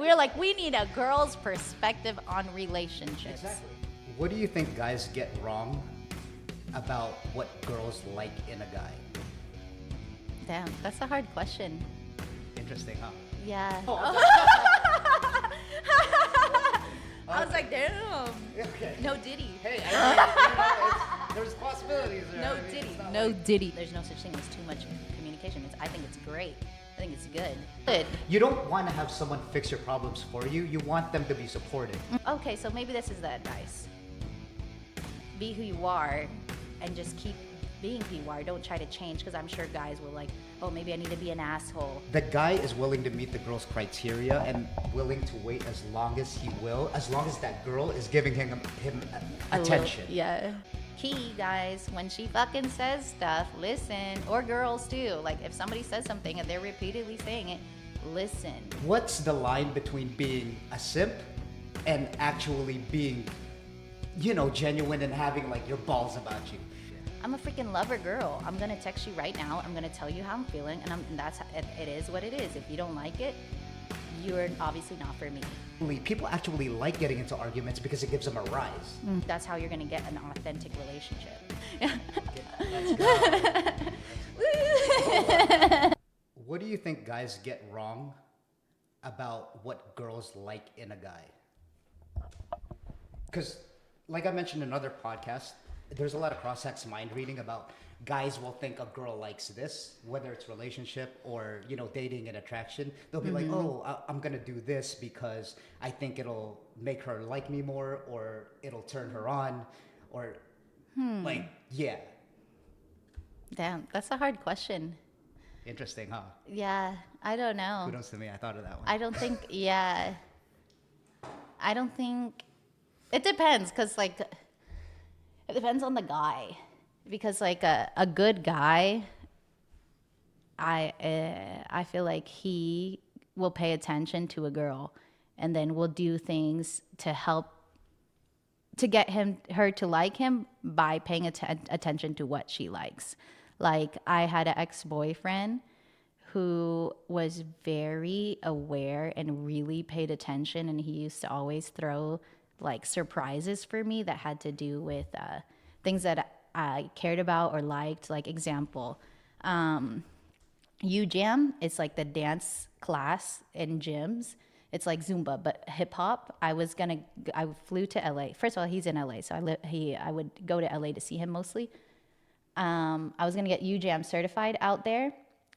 We're like, we need a girl's perspective on relationships. Exactly. What do you think guys get wrong about what girls like in a guy? Damn, that's a hard question. Interesting, huh? Yeah. I was like, damn. Okay. No Diddy. Hey, there's possibilities there. No I mean, Diddy. it's not No like- Diddy. There's no such thing as too much communication. I think it's great. I think it's good. Good. You don't want to have someone fix your problems for you. You want them to be supportive. Okay, so maybe this is the advice. Be who you are and just keep being who you are. Don't try to change, because I'm sure guys will like, oh, maybe I need to be an asshole. The guy is willing to meet the girl's criteria and willing to wait as long as he will, as long as that girl is giving him A little- attention. yeah. Key, guys, when she fucking says stuff, listen. Or girls too. Like if somebody says something and they're repeatedly saying it, listen. What's the line between being a simp and actually being, genuine and having like your balls about you? I'm a freaking lover girl. I'm gonna text you right now. I'm gonna tell you how I'm feeling, and it is what it is. If you don't like it, you're obviously not for me. People actually like getting into arguments because it gives them a rise. That's how you're gonna get an authentic relationship. Let's go. What do you think guys get wrong about what girls like in a guy? Because, like I mentioned in other podcasts, there's a lot of cross-sex mind reading about guys will think a girl likes this, whether it's relationship or, dating and attraction. They'll be like, oh, I'm going to do this because I think it'll make her like me more, or it'll turn her on, or yeah. Damn, that's a hard question. Interesting, huh? Yeah, I don't know. Kudos to me. I thought of that one. I don't think, it depends, because like, it depends on the guy. Because like a good guy, I feel like he will pay attention to a girl and then will do things to help to get her to like him by paying attention to what she likes. Like I had an ex-boyfriend who was very aware and really paid attention, and he used to always throw like surprises for me that had to do with things that I cared about or liked. Like example, U-Jam, it's like the dance class in gyms. It's like Zumba, but hip hop. I flew to LA. First of all, he's in LA, so I would go to LA to see him mostly. I was gonna get U-Jam certified out there,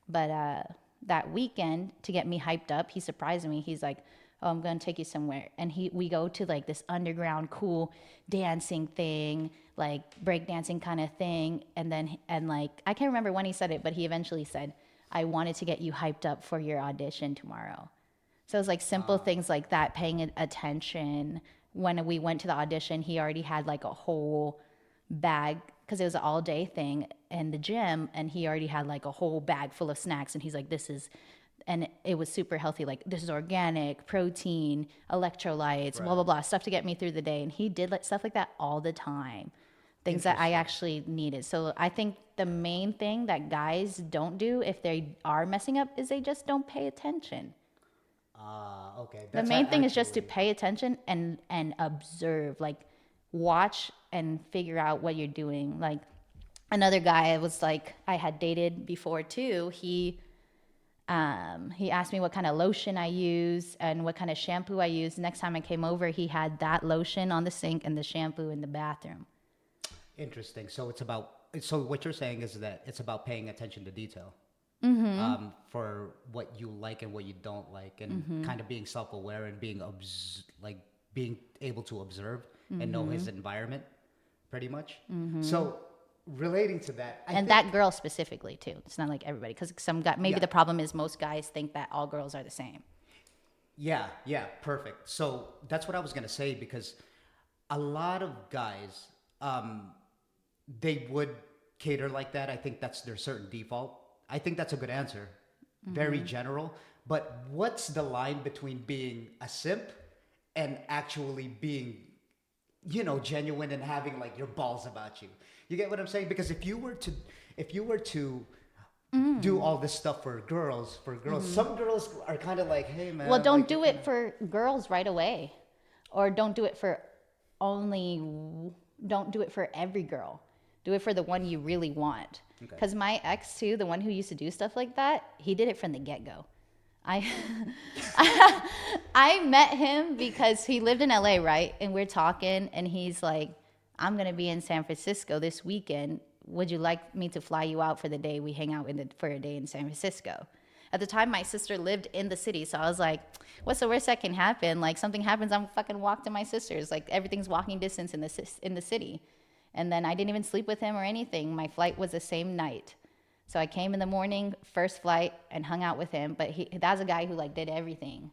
but that weekend, to get me hyped up, he surprised me. He's like, oh, I'm gonna take you somewhere. And we go to like this underground cool dancing thing, like breakdancing kind of thing. And like, I can't remember when he said it, but he eventually said, I wanted to get you hyped up for your audition tomorrow. So it was like simple things like that, paying attention. When we went to the audition, he already had like a whole bag, because it was an all day thing in the gym, and he already had like a whole bag full of snacks. And he's like, and it was super healthy. Like, this is organic, protein, electrolytes, blah, blah, blah, stuff to get me through the day. And he did like stuff like that all the time, things that I actually needed. So I think the main thing that guys don't do if they are messing up is they just don't pay attention. Okay. The main thing is just to pay attention and observe, like watch and figure out what you're doing. Like another guy was like, I had dated before too. He asked me what kind of lotion I use and what kind of shampoo I use. Next time I came over, he had that lotion on the sink and the shampoo in the bathroom. Interesting. So what you're saying is that it's about paying attention to detail. For what you like and what you don't like, and kind of being self-aware and being being able to observe and know his environment, pretty much. So relating to that, that girl specifically too. It's not like everybody, because some guy, maybe the problem is most guys think that all girls are the same. Yeah, perfect. So that's what I was gonna say, because a lot of guys, they would cater like that. I think that's their certain default. I think that's a good answer. Very general. But what's the line between being a simp and actually being, genuine and having like your balls about you? You get what I'm saying? Because if you were to do all this stuff for girls. Some girls are kind of like, hey man, Well, don't like, do it for girls right away, or don't do it for only. Don't do it for every girl. Do it for the one you really want. Okay. Because my ex too, the one who used to do stuff like that, he did it from the get go. I I met him because he lived in LA, right? And we're talking, and he's like, "I'm gonna be in San Francisco this weekend. Would you like me to fly you out for the day? We hang out for a day in San Francisco." At the time, my sister lived in the city, so I was like, "What's the worst that can happen? Like something happens, I'm fucking walk to my sister's. Like everything's walking distance in the city." And then I didn't even sleep with him or anything. My flight was the same night. So I came in the morning, first flight, and hung out with him. But that's a guy who like did everything.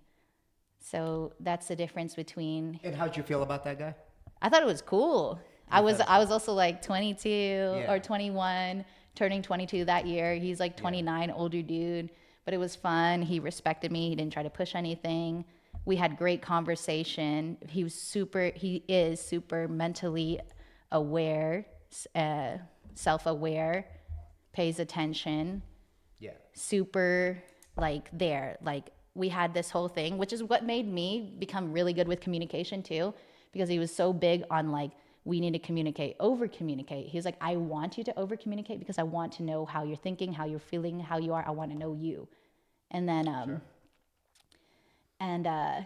So that's the difference between. And how'd you feel about that guy? I thought it was cool. I was also like 22 Yeah. or 21, turning 22 that year. He's like 29, older dude. But it was fun. He respected me. He didn't try to push anything. We had great conversation. He is super mentally aware, self-aware, pays attention. Yeah. Super like there. Like we had this whole thing, which is what made me become really good with communication too, because he was so big on like, we need to communicate, over communicate. He was like, I want you to over communicate because I want to know how you're thinking, how you're feeling, how you are. I want to know you. And then, Sure. and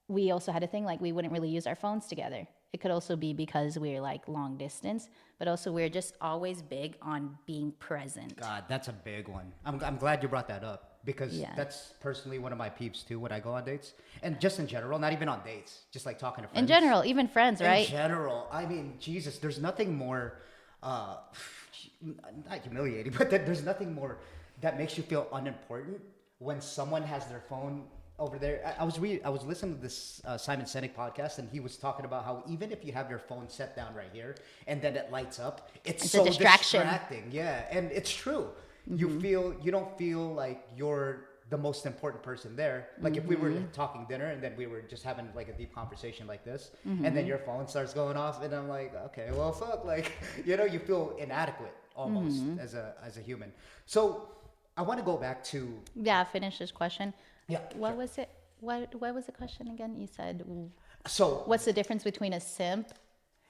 we also had a thing like we wouldn't really use our phones together. It could also be because we're like long distance, but also we're just always big on being present. God, that's a big one. I'm glad you brought that up because Yeah. that's personally one of my peeps too when I go on dates. And just in general, not even on dates, just like talking to friends. In general, even friends, right? In general, I mean, Jesus, there's nothing more, not humiliating, but there's nothing more that makes you feel unimportant when someone has their phone over there. I was listening to this Simon Sinek podcast, and he was talking about how even if you have your phone set down right here and then it lights up, it's so a distraction. distracting. Yeah, and it's true. You don't feel like you're the most important person there. Like if we were like, talking dinner and then we were just having like a deep conversation like this, and then your phone starts going off, and I'm like, okay, well, fuck, like you feel inadequate almost as a human. So I want to go back to Finish this question. yeah. What sure. was it? What was the question again? You said, So what's the difference between a simp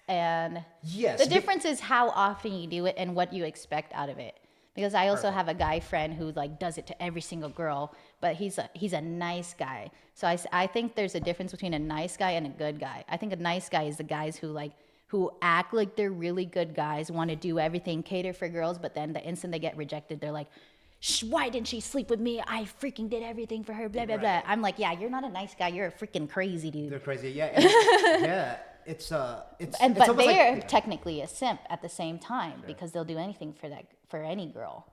and yes, the difference is how often you do it and what you expect out of it. Because I also have a guy friend who like does it to every single girl, but he's a nice guy. So I think there's a difference between a nice guy and a good guy. I think a nice guy is the guys who act like they're really good guys, want to do everything, cater for girls, but then the instant they get rejected, they're like, why didn't she sleep with me? I freaking did everything for her, blah, blah, blah. I'm like, yeah, you're not a nice guy. You're a freaking crazy dude. they're crazy. Yeah, and, yeah. It's But almost they're like, technically a simp at the same time because they'll do anything for any girl.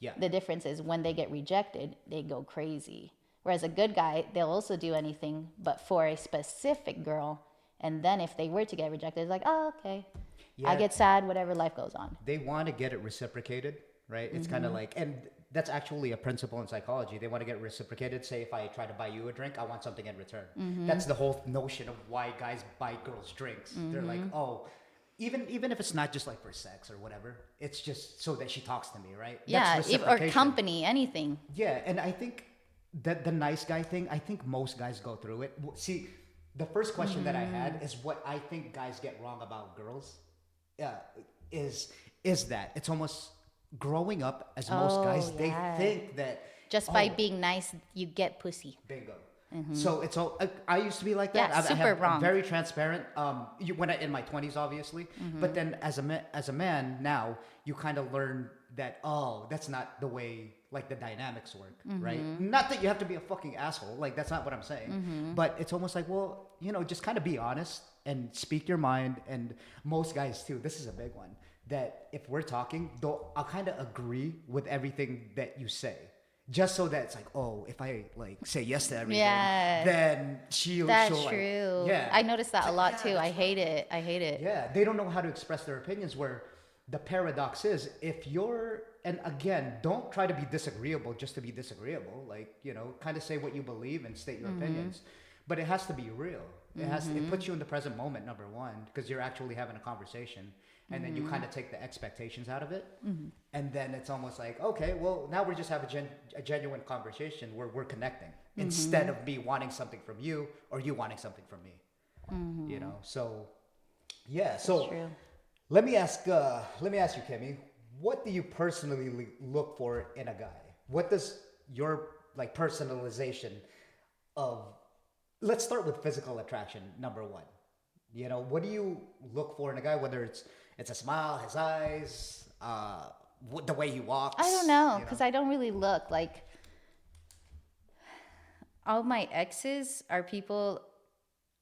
yeah. The difference is when they get rejected, they go crazy. Whereas a good guy, they'll also do anything, but for a specific girl. And then if they were to get rejected, it's like, oh, okay. Yeah. I get sad, whatever, life goes on. They want to get it reciprocated, right? It's kind of like, and that's actually a principle in psychology. They want to get reciprocated. Say if I try to buy you a drink, I want something in return. That's the whole notion of why guys buy girls drinks. They're like, oh, even if it's not just like for sex or whatever, it's just so that she talks to me, right? Yeah, That's or reciprocation. company, anything. Yeah, and I think that the nice guy thing, I think most guys go through it. See, the first question that I had is what I think guys get wrong about girls. Is that it's almost growing up as most guys, they think that Just by being nice, you get pussy. bingo. So it's all. I used to be like that. Yeah, super wrong. I'm very transparent. When in my 20s, obviously, but then as a man now, you kind of learn that that's not the way like the dynamics work, right? Not that you have to be a fucking asshole. Like that's not what I'm saying. But it's almost like, well, just kind of be honest and speak your mind. And most guys too. This is a big one. That if we're talking, I'll kind of agree with everything that you say. Just so that it's like, oh, if I like say yes to everything, then she'll true. Like, yeah. I noticed that a lot yeah, too. I hate it. Yeah, they don't know how to express their opinions. Where the paradox is, if you're, and again, don't try to be disagreeable just to be disagreeable. Like kind of say what you believe and state your opinions, but it has to be real. It puts you in the present moment. Number one, because you're actually having a conversation. and then you kind of take the expectations out of it, and then it's almost like, okay, well, now we just have a genuine conversation where we're connecting instead of me wanting something from you or you wanting something from me. You know, so yeah. So true. let me ask you, Kimmy, what do you personally look for in a guy? What does your like personalization of, let's start with physical attraction, number one. You know, what do you look for in a guy? Whether it's a smile, his eyes, the way he walks. I don't know, because I don't really look like. All my exes are people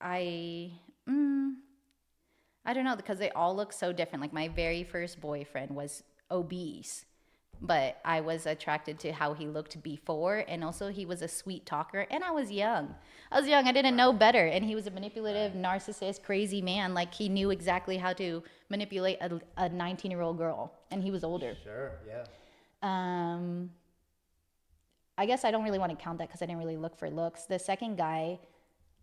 I I don't know, because they all look so different. Like my very first boyfriend was obese, but I was attracted to how he looked before, and also he was a sweet talker, and I was young. I didn't know better, and he was a manipulative, narcissist, crazy man. Like he knew exactly how to manipulate a 19-year-old girl, and he was older. Sure, yeah. I guess I don't really want to count that because I didn't really look for looks. The second guy,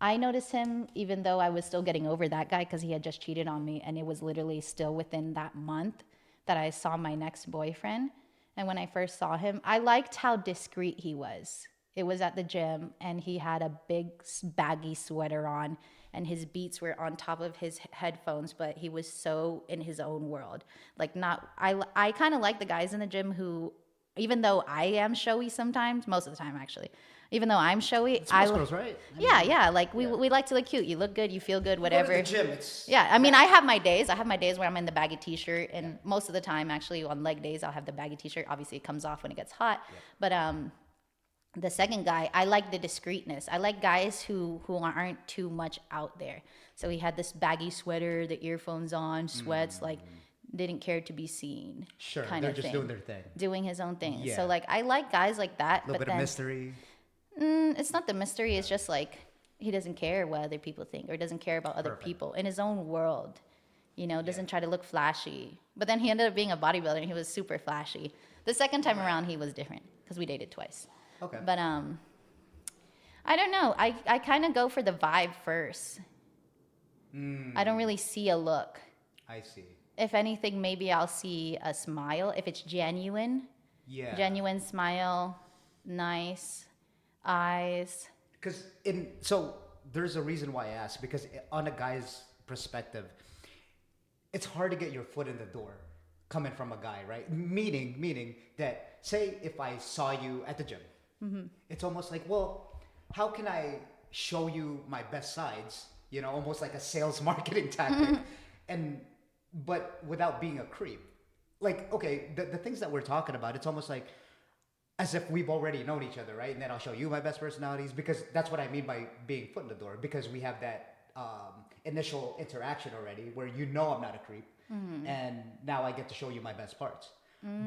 I noticed him even though I was still getting over that guy because he had just cheated on me, and it was literally still within that month that I saw my next boyfriend. And when I first saw him, I liked how discreet he was. It was at the gym, and he had a big baggy sweater on, and his beats were on top of his headphones, but he was so in his own world. Like I kind of like the guys in the gym who, even though I am showy sometimes, most of the time actually, even though I'm showy, It's most girls, right? yeah. Like we like to look cute. You look good. You feel good. Whatever. Go to the gym. It's Yeah, I mean, I have my days. I have my days where I'm in the baggy t-shirt, and most of the time, actually, on leg days, I'll have the baggy t-shirt. Obviously, it comes off when it gets hot. But the second guy, I like the discreetness. I like guys who aren't too much out there. So he had this baggy sweater, the earphones on, sweats, like didn't care to be seen. Sure, kind they're of just thing. doing their thing. Doing his own thing. Yeah. So like, I like guys like that. A little bit of mystery. It's not the mystery. It's just like he doesn't care what other people think, or doesn't care about other people in his own world. You know, doesn't try to look flashy. But then he ended up being a bodybuilder, and he was super flashy. The second time around, he was different because we dated twice. Okay. But I don't know. I kind of go for the vibe first. I don't really see a look. I see. If anything, maybe I'll see a smile if it's genuine. Yeah. Genuine smile, nice eyes. So there's a reason why I asked, because on a guy's perspective, it's hard to get your foot in the door coming from a guy, right? Meaning that, say if I saw you at the gym, it's almost like, well, how can I show you my best sides? You know, almost like a sales marketing tactic, but without being a creep. Like, okay, the things that we're talking about, it's almost like as if we've already known each other, right? And then I'll show you my best personalities, because that's what I mean by being foot in the door, because we have that initial interaction already where you know I'm not a creep, and now I get to show you my best parts.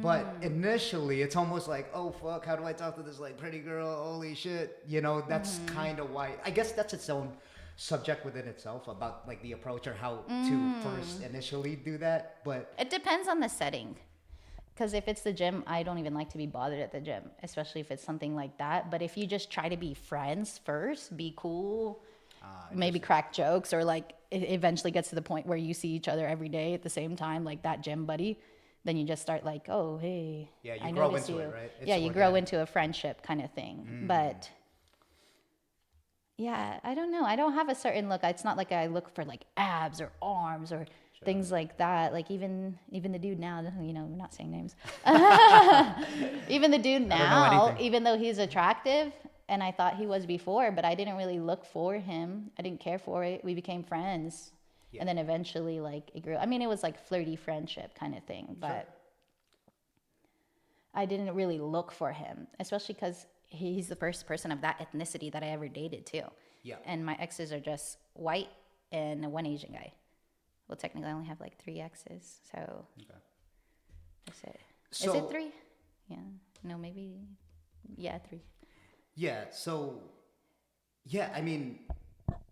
But initially, it's almost like, oh fuck, how do I talk to this like pretty girl? Holy shit, you know? That's kind of why. I guess that's its own subject within itself about like the approach or how to first initially do that. But It depends on the setting. Because if it's the gym, I don't even like to be bothered at the gym, especially if it's something like that. But if you just try to be friends first, be cool, maybe crack jokes, or like it eventually gets to the point where you see each other every day at the same time, like that gym buddy, then you just start like, oh, hey, yeah, you I grow noticed into you. it, right? It's Yeah, you grow into a friendship kind of thing. But yeah, I don't know. I don't have a certain look. It's not like I look for like abs or arms or things like that. Like even the dude now, you know, we're not saying names. Even the dude now, even though he's attractive, and I thought he was before, but I didn't really look for him. I didn't care for it. We became friends. And then eventually, like, it grew. I mean, it was like flirty friendship kind of thing, but I didn't really look for him, especially because he's the first person of that ethnicity that I ever dated too. Yeah. And my exes are just white and one Asian guy. Well, technically, I only have like 3 exes, so that's it. So, is it 3? Yeah. No, maybe. Yeah, 3. Yeah. So, yeah. I mean,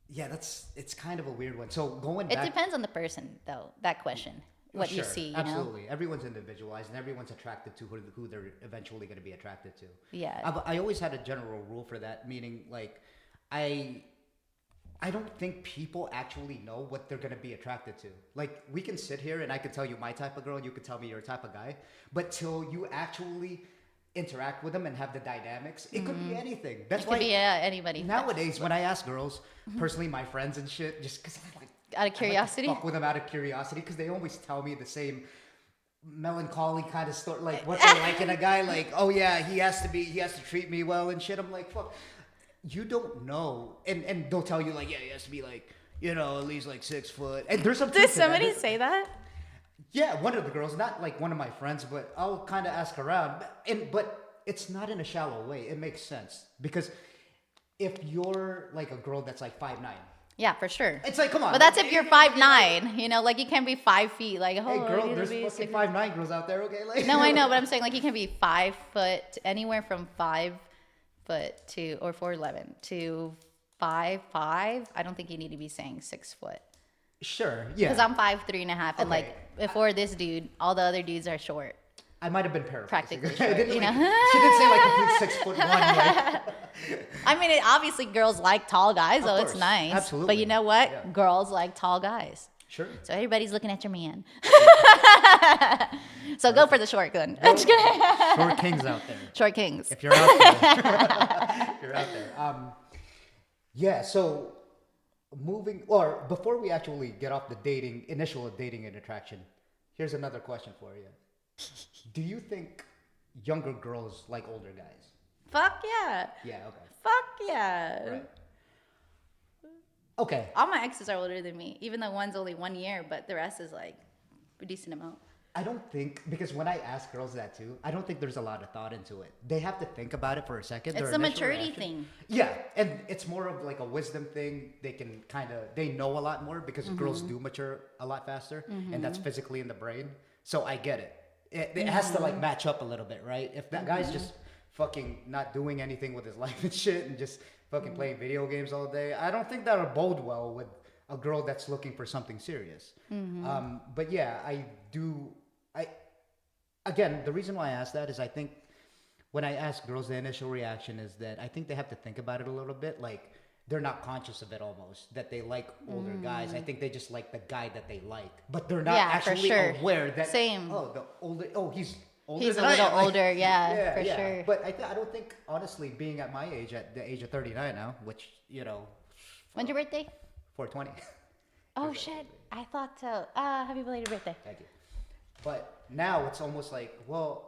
yeah. It's kind of a weird one. So going back, It depends on the person, though. That question, what you see, you know. absolutely. Everyone's individualized, and everyone's attracted to who they're eventually going to be attracted to. Yeah. I always had a general rule for that, meaning like I I don't think people actually know what they're gonna be attracted to. Like we can sit here and I can tell you my type of girl, you can tell me your type of guy, but till you actually interact with them and have the dynamics, it could be anything. That's It why could be anybody. nowadays when I ask girls, personally my friends and shit, just because I like Out of curiosity. fuck with them out of curiosity, because they always tell me the same melancholy kind of story, like what they like in a guy, like oh yeah, he has to treat me well and shit. I'm like fuck. You don't know, and they'll tell you like, yeah, he has to be like, at least like 6 foot. And there's some. Did somebody say that? Yeah, one of the girls, not like one of my friends, but I'll kind of ask around, but it's not in a shallow way. It makes sense because if you're like a girl that's like 5'9", Yeah, for sure. it's like come on. But that's if you're 5'9", like you can't be 5 feet. Like, oh, Hey girl, you there's be fucking 5'9" girls out there, okay? Like No, I know, but I'm saying like you can be 5 foot, anywhere from 5 foot to, or 4'11" to 5'5". I don't think you need to be saying 6 foot. Sure, yeah. Because I'm 5'3.5", and Okay. like before this dude, all the other dudes are short. I might have been paraphrasing. Practically I short, didn't, you like- know? She didn't say like complete 6'1". Like, I mean, obviously girls like tall guys, so it's course, nice. absolutely. But you know what? Yeah. Girls like tall guys. sure. So everybody's looking at your man. So go for the short gun. Short kings out there. Short kings. If you're out there, if you're out there. Yeah. So or before we actually get off the initial dating and attraction, here's another question for you. Do you think younger girls like older guys? Fuck yeah. Yeah. Okay. Fuck yeah. Right. Okay. All my exes are older than me, even though one's only 1 year, but the rest is like a decent amount. I don't think, because when I ask girls that too, I don't think there's a lot of thought into it. They have to think about it for a second. It's their a initial maturity reaction- thing. Yeah, and it's more of like a wisdom thing. They can they know a lot more because girls do mature a lot faster, and that's physically in the brain. So I get it. It has to like match up a little bit, right? If that guy's just fucking not doing anything with his life and shit and just fucking playing video games all day, I don't think that'll bode well with a girl that's looking for something serious. But yeah, again, the reason why I ask that is I think when I ask girls, the initial reaction is that I think they have to think about it a little bit. Like they're not conscious of it almost, that they like older guys. I think they just like the guy that they like, but they're not Yeah, for actually sure. aware that, Same. he's older He's than a I little am. Like, older, yeah, for sure. But I don't think, honestly, being at my age, at the age of 39 now, which, When's your birthday? 420. Oh shit! I thought so. Happy belated birthday. Thank you. But now it's almost like, well,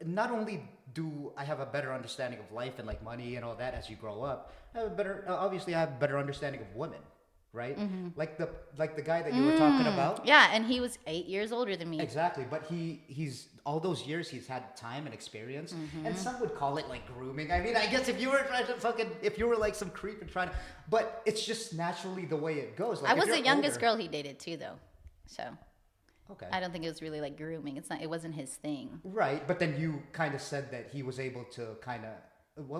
not only do I have a better understanding of life and like money and all that as you grow up, obviously I have a better understanding of women, right? Like the guy that you were talking about. Yeah, and he was 8 years older than me. Exactly, but he's all those years he's had time and experience, and some would call it like grooming. I mean, I guess if you were like some creep and trying to, but it's just naturally the way it goes. Like, I if was the you're youngest older- girl he dated too, though. So Okay. I don't think it was really like grooming. It wasn't his thing. Right, but then you kind of said that he was able to kind of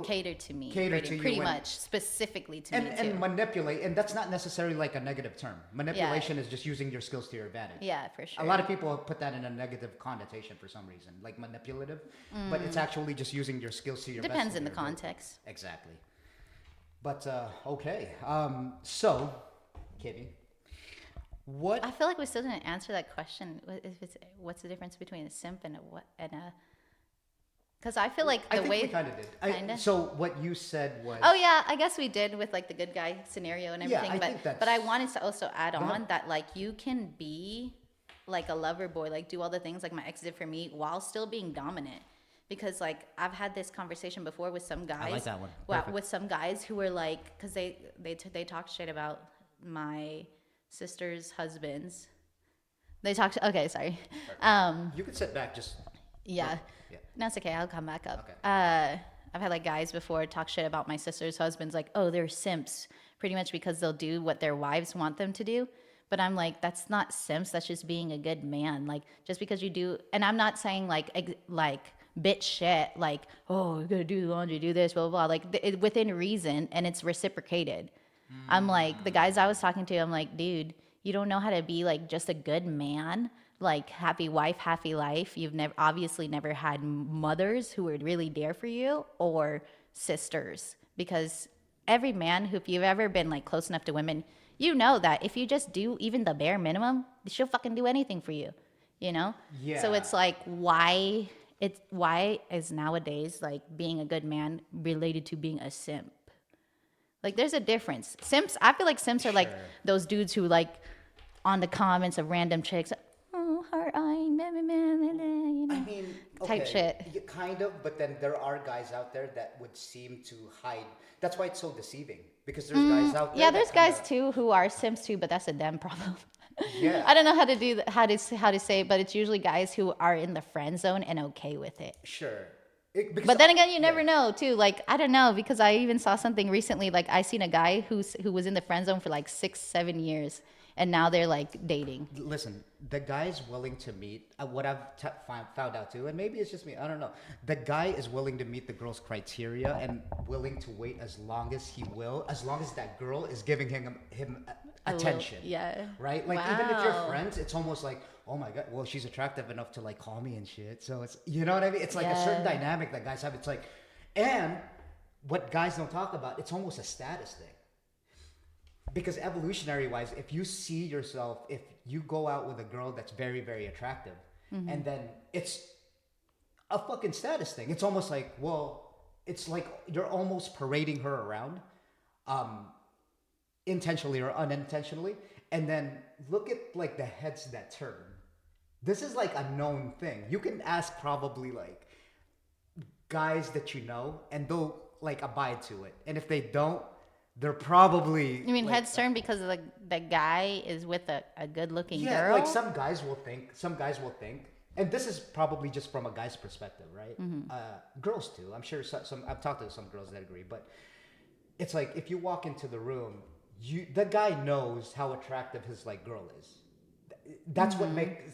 Cater to me. Cater to you pretty and- much, specifically to me too. and manipulate, and that's not necessarily like a negative term. Manipulation is just using your skills to your advantage. Yeah, for sure. A lot of people put that in a negative connotation for some reason, like manipulative, but it's actually just using your skills to your best. Depends to in the your advantage. context. Exactly. But okay, so Kitty, what? I feel like we still didn't answer that question. What's the difference between a simp and a? Because I feel like I the think way we kind of did. Kinda? So what you said was. Oh yeah, I guess we did with like the good guy scenario and Yeah, everything. I but think that's- but I wanted to also add Go on ahead. that like you can be like a lover boy, like do all the things like my ex did for me while still being dominant. Because like I've had this conversation before with some guys. I like that one. Well, Perfect. with some guys who were like, because they talked shit about my sister's husbands. They talked. Okay, sorry. You could sit back, just. Yeah. Yeah. No, it's okay. I'll come back up. Okay. I've had like guys before talk shit about my sister's husbands, like, oh, they're simps, pretty much because they'll do what their wives want them to do. But I'm like, that's not simps. That's just being a good man. Like, just because you do, and I'm not saying like bitch shit, like, oh, you gotta do the laundry, do this, blah, blah, blah. Like, within reason, and it's reciprocated. I'm like, the guys I was talking to, I'm like, dude, you don't know how to be like just a good man, like happy wife, happy life. You've obviously never had mothers who were really there for you or sisters, because every man who, if you've ever been like close enough to women, you know that if you just do even the bare minimum, she'll fucking do anything for you, you know? Yeah. So it's like, why is nowadays like being a good man related to being a simp? Like, there's a difference. Simps, I feel like simps are like Sure. those dudes who like on the comments of random chicks, oh, heart eye, meh, meh, meh, meh, meh, you know, I mean, type shit. kind of, but then there are guys out there that would seem to hide. That's why it's so deceiving because there's guys out there. Yeah, that there's kinda- guys too who are simps too, but that's a them problem. Yeah. I don't know how to do how to say it, but it's usually guys who are in the friend zone and okay with it. Sure. But then again, you never yeah. know too. Like, I don't know, because I even saw something recently. Like, I seen a guy who was in the friend zone for like 6-7 years, and now they're like dating. Listen, the guy's willing to meet. What I've found out too, and maybe it's just me. I don't know. The guy is willing to meet the girl's criteria and willing to wait as long as he will, as long as that girl is giving him attention. Yeah. Right. Like even if you're Wow. friends, it's almost like, oh my god, well she's attractive enough to like call me and shit. So it's you know what I mean. It's like a certain Yeah. dynamic that guys have. It's like, and what guys don't talk about, it's almost a status thing. Because evolutionary wise, if you see yourself, if you go out with a girl that's very, very attractive, and then it's a fucking status thing. It's almost like, well, it's like you're almost parading her around, intentionally or unintentionally. And then look at like the heads that turn. This is like a known thing. You can ask probably like guys that you know, and they'll like abide to it. And if they don't, they're probably. You mean like, heads turn because of the guy is with a good looking yeah, girl? like some guys will think, and this is probably just from a guy's perspective, right? Girls too. I'm sure some. I've talked to some girls that agree, but it's like if you walk into the room, the guy knows how attractive his like girl is. That's what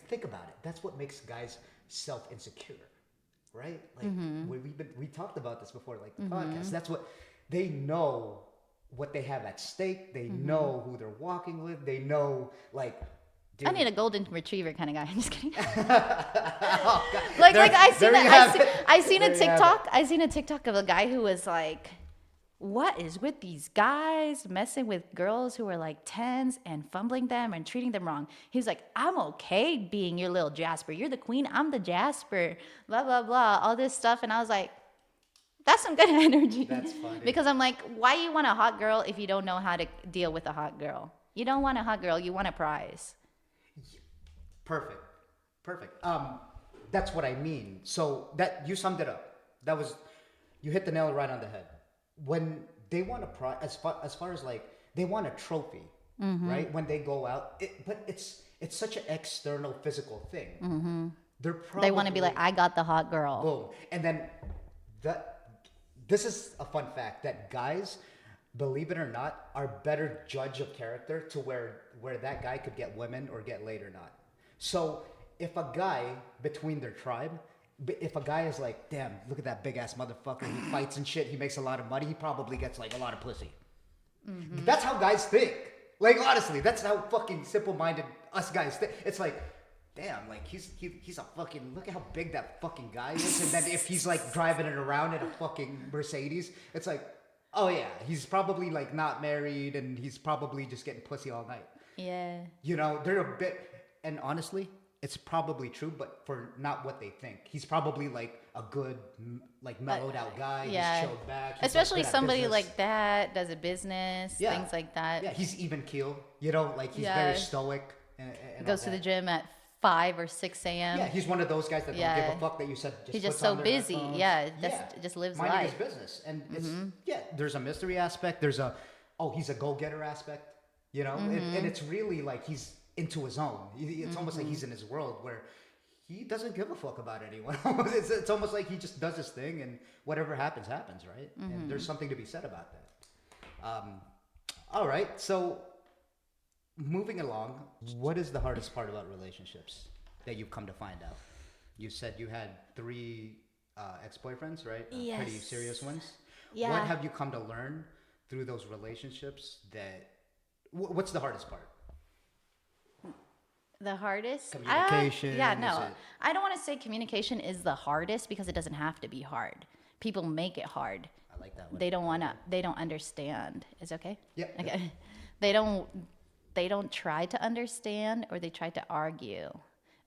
think about it. That's what makes guys self insecure, right? Like we talked about this before, like the podcast. That's what they know. What they have at stake, they know who they're walking with, they know like. Dude. I need a golden retriever kind of guy. I'm just kidding. Oh, God. like There- I there you have it. seen a There you have TikTok. I seen a TikTok of a guy who was like, "What is with these guys messing with girls who are like tens and fumbling them and treating them wrong?" He was like, "I'm okay being your little Jasper. You're the queen. I'm the Jasper. Blah blah blah. All this stuff." And I was like, that's some good energy. That's funny. Because I'm like, why you want a hot girl if you don't know how to deal with a hot girl? You don't want a hot girl. You want a prize. Perfect. That's what I mean. So that you summed it up. You hit the nail right on the head. When they want a prize, as far as like they want a trophy, right? When they go out, but it's such an external physical thing. They want to be like, I got the hot girl. boom, and then this is a fun fact that guys, believe it or not, are better judge of character to where that guy could get women or get laid or not. So if a guy between their tribe, if a guy is like, damn, look at that big ass motherfucker, he fights and shit, he makes a lot of money, he probably gets like a lot of pussy. That's how guys think. Like honestly, that's how fucking simple-minded us guys think. It's like, damn, like he's a fucking, look at how big that fucking guy is. And then if he's like driving it around in a fucking Mercedes, it's like, oh yeah, he's probably like not married and he's probably just getting pussy all night. Yeah. You know, they're a bit, and honestly, it's probably true, but for not what they think. He's probably like a good, like mellowed out guy. Yeah. He's chilled back. He's, Especially like, good at somebody business. like that does a business, Yeah. things like that. Yeah, he's even keel. You know, like he's Yeah. very stoic. And Goes all to the that. gym at 5 or 6 a.m. Yeah, he's one of those guys that don't Yeah. give a fuck that you said. Just He's just puts on so their busy. headphones. Yeah, just lives minding life. his business, and it's there's a mystery aspect. There's a he's a go getter aspect. You know, and it's really like he's into his own. It's almost like he's in his world where he doesn't give a fuck about anyone. It's almost like he just does his thing, and whatever happens, happens, right? And there's something to be said about that. All right, so moving along, what is the hardest part about relationships that you've come to find out? You said you had 3 ex-boyfriends, right? Pretty Yes. serious ones. Yeah. What have you come to learn through those relationships that? What's the hardest part? The hardest? Communication, Yeah, is no. it- I don't want to say communication is the hardest because it doesn't have to be hard. People make it hard. I like that one. They don't understand. Is it okay? Yeah. Okay. They don't try to understand, or they try to argue,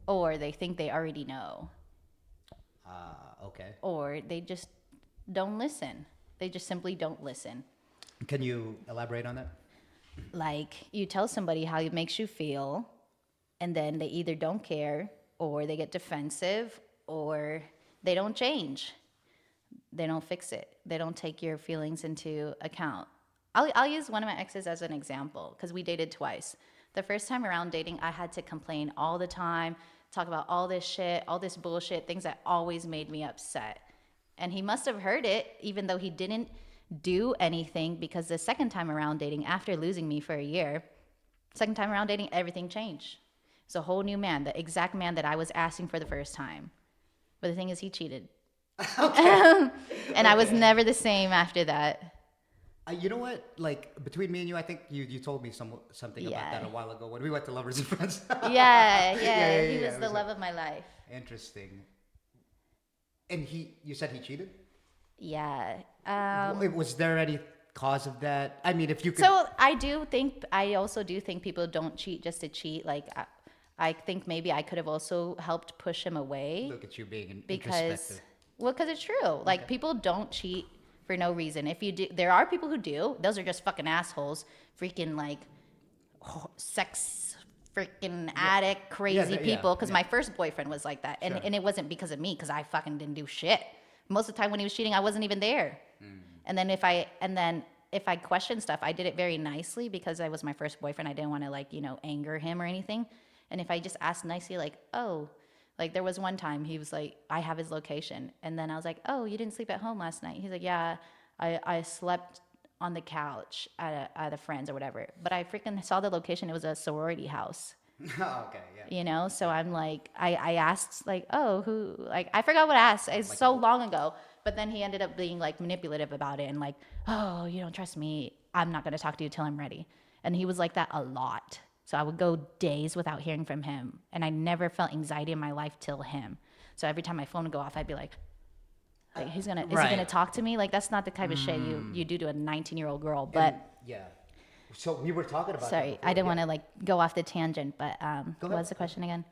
or they think they already know, Okay. or they just don't listen. They just simply don't listen. Can you elaborate on that? Like, you tell somebody how it makes you feel, and then they either don't care, or they get defensive, or they don't change. They don't fix it. They don't take your feelings into account. I'll use one of my exes as an example, because we dated twice. The first time around dating, I had to complain all the time, talk about all this shit, all this bullshit, things that always made me upset. And he must have heard it, even though he didn't do anything, because the second time around dating, after losing me for a year, second time around dating, everything changed. It's a whole new man, the exact man that I was asking for the first time. But the thing is, he cheated. And I was never the same after that. You know what? Like, between me and you, I think you told me something about that a while ago when we went to Lovers and Friends. Yeah. He was the love of my life. Interesting. And you said he cheated? Yeah. Was there any cause of that? I mean, if you could. So I also do think people don't cheat just to cheat. Like, I think maybe I could have also helped push him away. Look at you being because it's true. Like, people don't cheat for no reason. If you do, there are people who do. Those are just fucking assholes, freaking like sex, freaking addict, crazy people. Because my first boyfriend was like that, and it wasn't because of me, because I fucking didn't do shit. Most of the time when he was cheating, I wasn't even there. And then if I questioned stuff, I did it very nicely, because I was my first boyfriend. I didn't want to anger him or anything. And if I just asked nicely, like, oh. Like, there was one time he was like, I have his location. And then I was like, oh, you didn't sleep at home last night? He's like, yeah, I slept on the couch at a friend's or whatever. But I freaking saw the location. It was a sorority house. Oh, okay, yeah. So I'm like, I asked, like, oh, who? Like, I forgot what I asked. It's like, so long ago. But then he ended up being, like, manipulative about it and like, oh, you don't trust me. I'm not going to talk to you till I'm ready. And he was like that a lot. So I would go days without hearing from him. And I never felt anxiety in my life till him. So every time my phone would go off, I'd be like is he gonna talk to me? Like, that's not the type of shit you do to a 19-year-old girl. But so we were talking about sorry, I didn't want to like go off the tangent, but what was the question again?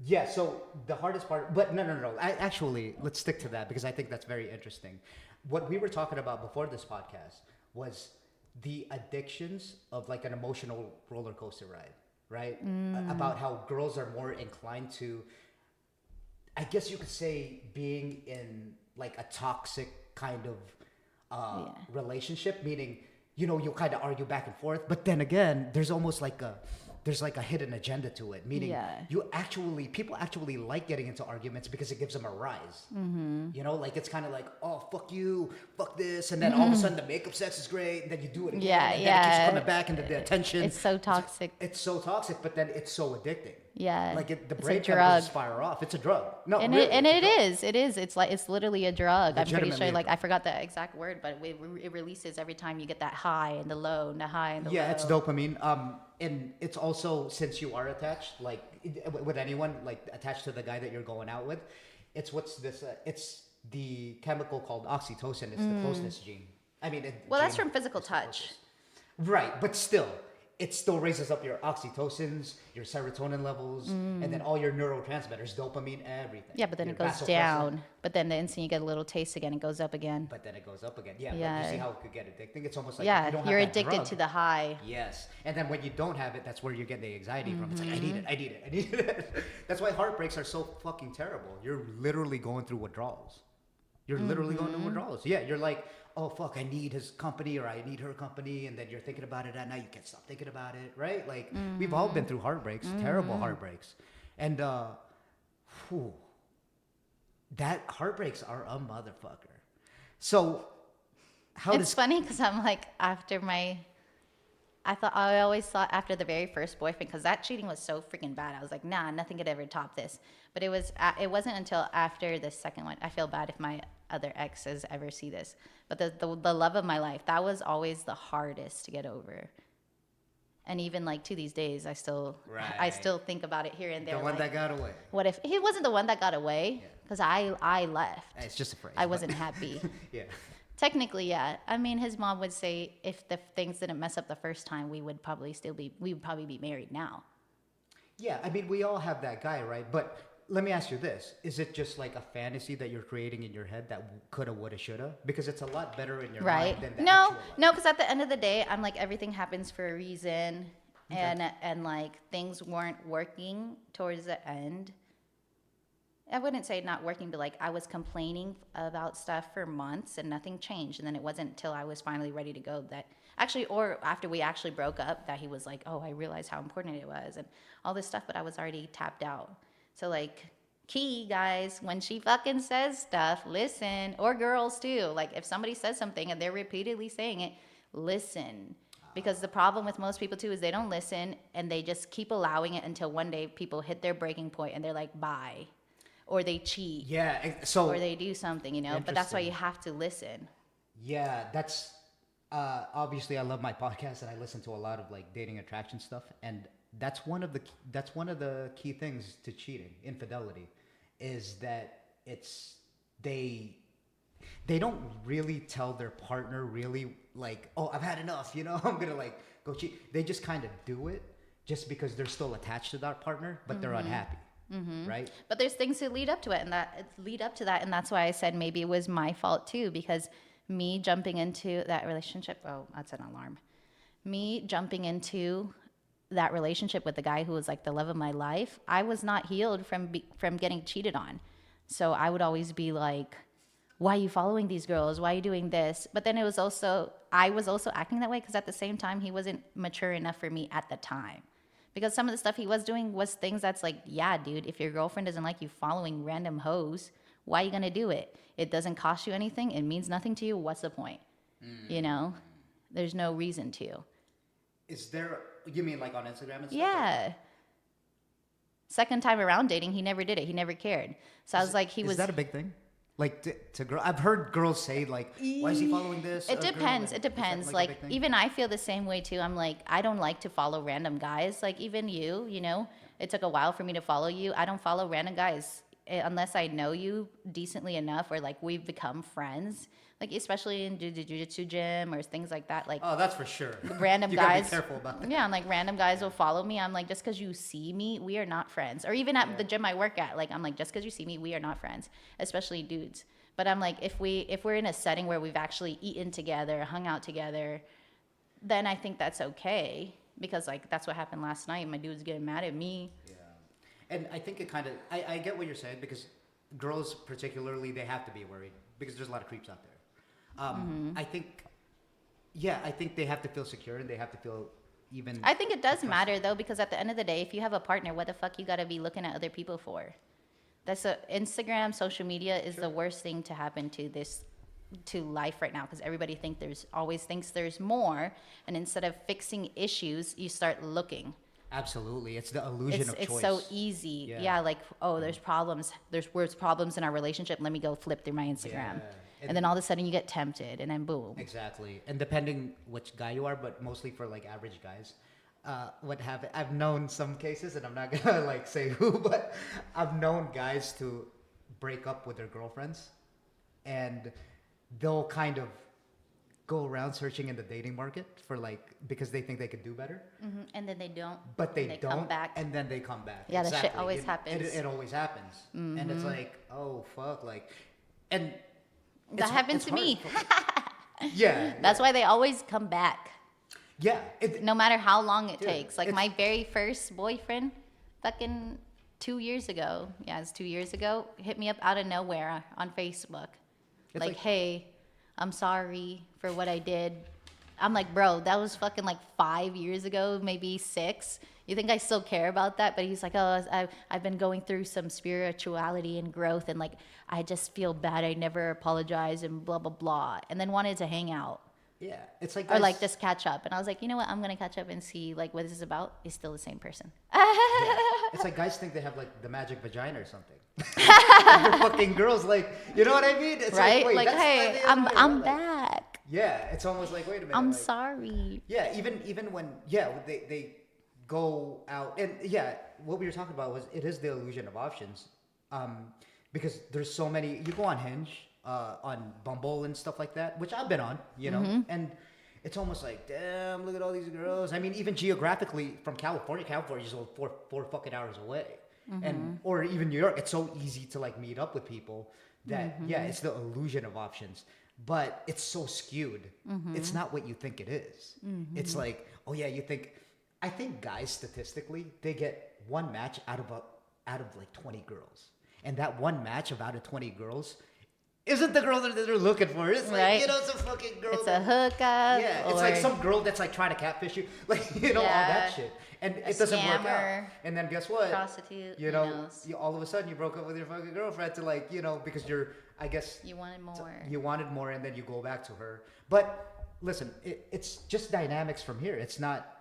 Yeah, so the hardest part, but no. Actually, let's stick to that, because I think that's very interesting. What we were talking about before this podcast was the addictions of like an emotional roller coaster ride, right? About how girls are more inclined to, I guess you could say, being in like a toxic kind of relationship, meaning, you'll kind of argue back and forth, but then again, there's almost like a hidden agenda to it, meaning people actually like getting into arguments because it gives them a rise. Like, it's kind of like, oh, fuck you, fuck this, and then all of a sudden the makeup sex is great, and then you do it again, and then it keeps coming back into the attention. It's so toxic. It's so toxic, but then it's so addicting. Yeah, like the brain chemicals fire off. It's a drug. No, and really, it is. It's literally a drug. I'm pretty sure. Like, I forgot the exact word, but it releases every time you get that high and the low, and the high and the low. Yeah, it's dopamine. And it's also, since you are attached, like with anyone, like attached to the guy that you're going out with, it's it's the chemical called oxytocin. It's the closeness gene. I mean, that's from physical touch. Right, but still, it still raises up your oxytocins, your serotonin levels, and then all your neurotransmitters, dopamine, everything. Yeah, but then it goes down. But then the instant you get a little taste again, it goes up again. But then it goes up again. Yeah. Like, you see how it could get addicting? It's almost like if you don't have you're that addicted drug, to the high. Yes. And then when you don't have it, that's where you get the anxiety from. It's like, I need it. That's why heartbreaks are so fucking terrible. You're literally going through withdrawals. You're like, oh, fuck, I need his company, or I need her company, and then you're thinking about it at night, you can't stop thinking about it, right? Like, we've all been through heartbreaks, terrible heartbreaks. And, that heartbreaks are a motherfucker. So, It's funny, because I'm like, I always thought after the very first boyfriend, because that cheating was so freaking bad. I was like, nah, nothing could ever top this. But it wasn't until after the second one. I feel bad if my other exes ever see this. But the love of my life, that was always the hardest to get over. And even like to these days, I still think about it here and there. The one that got away. What if he wasn't the one that got away? Because I left. It's just a phrase. I wasn't happy. Yeah. Technically, yeah. I mean, his mom would say if the things didn't mess up the first time, we would probably be married now. Yeah, I mean, we all have that guy, right? But let me ask you this: is it just like a fantasy that you're creating in your head that coulda, woulda, shoulda? Because it's a lot better in your mind Right? than the No, actual life. no, because at the end of the day, I'm like everything happens for a reason, Okay. and like things weren't working towards the end. I wouldn't say not working, but like I was complaining about stuff for months and nothing changed. And then it wasn't until I was finally ready to go that actually, or after we actually broke up, that he was like, oh, I realized how important it was and all this stuff, but I was already tapped out. So, like, key guys, when she fucking says stuff, listen, or girls too. Like, if somebody says something and they're repeatedly saying it, listen. Because the problem with most people too is they don't listen and they just keep allowing it until one day people hit their breaking point and they're like, bye, or they cheat, Yeah. So or they do something, But that's why you interesting. have to listen. Yeah, that's obviously I love my podcast and I listen to a lot of like dating attraction stuff, and that's one of the key things to cheating, infidelity, is that it's they they don't really tell their partner really like, oh, I've had enough, I'm gonna like go cheat. They just kind of do it just because they're still attached to that partner, but they're unhappy, right? But there's things that lead up to it, and and that's why I said maybe it was my fault too, because me jumping into that relationship. Oh, that's an alarm. Me jumping into that relationship with the guy who was like the love of my life. I was not healed from getting cheated on, so I would always be like, why are you following these girls? Why are you doing this? But then I was also acting that way because at the same time, he wasn't mature enough for me at the time. Because some of the stuff he was doing was things that's like, yeah, dude, if your girlfriend doesn't like you following random hoes, why are you gonna do it? It doesn't cost you anything. It means nothing to you. What's the point? You know, there's no reason to. Is there, you mean like on Instagram and stuff? Or Yeah. Second time around dating, he never did it. He never cared. So I was like, is that a big thing? Like to girl, I've heard girls say like, "Why is he following this?" It girl? depends. And It is that depends. like a Like big thing? even I feel the same way too. I'm like I don't like to follow random guys. Like even it took a while for me to follow you. I don't follow random guys unless I know you decently enough or like we've become friends. Like especially in jiu-jitsu gym or things like that. Like Oh, that's for sure. random You gotta be guys. careful about that. Yeah, I'm like random guys will follow me. I'm like just because you see me, we are not friends. Or even at Yeah. the gym I work at, like I'm like just because you see me, we are not friends. Especially dudes. But I'm like if we're in a setting where we've actually eaten together, hung out together, then I think that's okay because like that's what happened last night. My dude's getting mad at me. Yeah, and I think it kind of I get what you're saying because girls particularly they have to be worried because there's a lot of creeps out there. I think, yeah, I think they have to feel secure and they have to feel even. I think it does trust- matter though because at the end of the day, if you have a partner, what the fuck you gotta be looking at other people for? Instagram, social media is the worst thing to happen to life right now because everybody always thinks there's more, and instead of fixing issues, you start looking. Absolutely, it's the illusion of It's choice. so easy. Yeah. Yeah, like oh, there's problems. There's worse problems in our relationship. Let me go flip through my Instagram, Yeah. and then all of a sudden you get tempted, and then boom. Exactly, and depending which guy you are, but mostly for like average guys, I've known some cases, and I'm not gonna like say who, but I've known guys to break up with their girlfriends, and they'll kind of go around searching in the dating market for like because they think they could do better, And then they don't. but they and don't, come back. and then they come back. Yeah, that shit Exactly. always happens. It always happens, and it's like, oh fuck, like, and That happened to me. Yeah, That's why they always come back. yeah. No matter how long it Dude, takes. Like it's- my very first boyfriend, fucking 2 years ago. Yeah, it's 2 years ago. Hit me up out of nowhere on Facebook. It's Like, like- hey, I'm sorry for what I did. I'm like, bro, that was fucking like 5 years ago, maybe 6. You think I still care about that? But he's like, oh, I've been going through some spirituality and growth, and like, I just feel bad. I never apologize and blah blah blah. And then wanted to hang out Yeah, it's like or like guys- just catch up. And I was like, you know what? I'm gonna catch up and see like what this is about. He's still the same person. It's like guys think they have like the magic vagina or something. They're fucking girls, like you know what I mean? It's Right? wait, Like, that's hey, the I'm idea, right? Like, back. Yeah, it's almost like wait a minute. I'm like, sorry. Yeah, even when they go out and yeah, what we were talking about was it is the illusion of options, because there's so many. You go on Hinge, on Bumble and stuff like that, which I've been on, you know, and it's almost like, damn, look at all these girls. I mean, even geographically from California's only four fucking hours away, and or even New York, it's so easy to like meet up with people that yeah, it's the illusion of options, but it's so skewed. It's not what you think it is. It's like, oh yeah, you think. I think guys statistically they get one match out of like 20 girls, and that one match out of 20 girls isn't the girl that they're looking for. It's like, Right. you know, it's a fucking girl. It's a hookup. Yeah, it's like some girl that's like trying to catfish you, like you know all that Yeah. shit, and A it doesn't work out. scammer, And then guess what? prostitute. You who know, knows? you, all of a sudden you broke up with your fucking girlfriend to like you know because you're I guess You wanted more. you wanted more, and then you go back to her. But listen, it's just dynamics from here. It's not.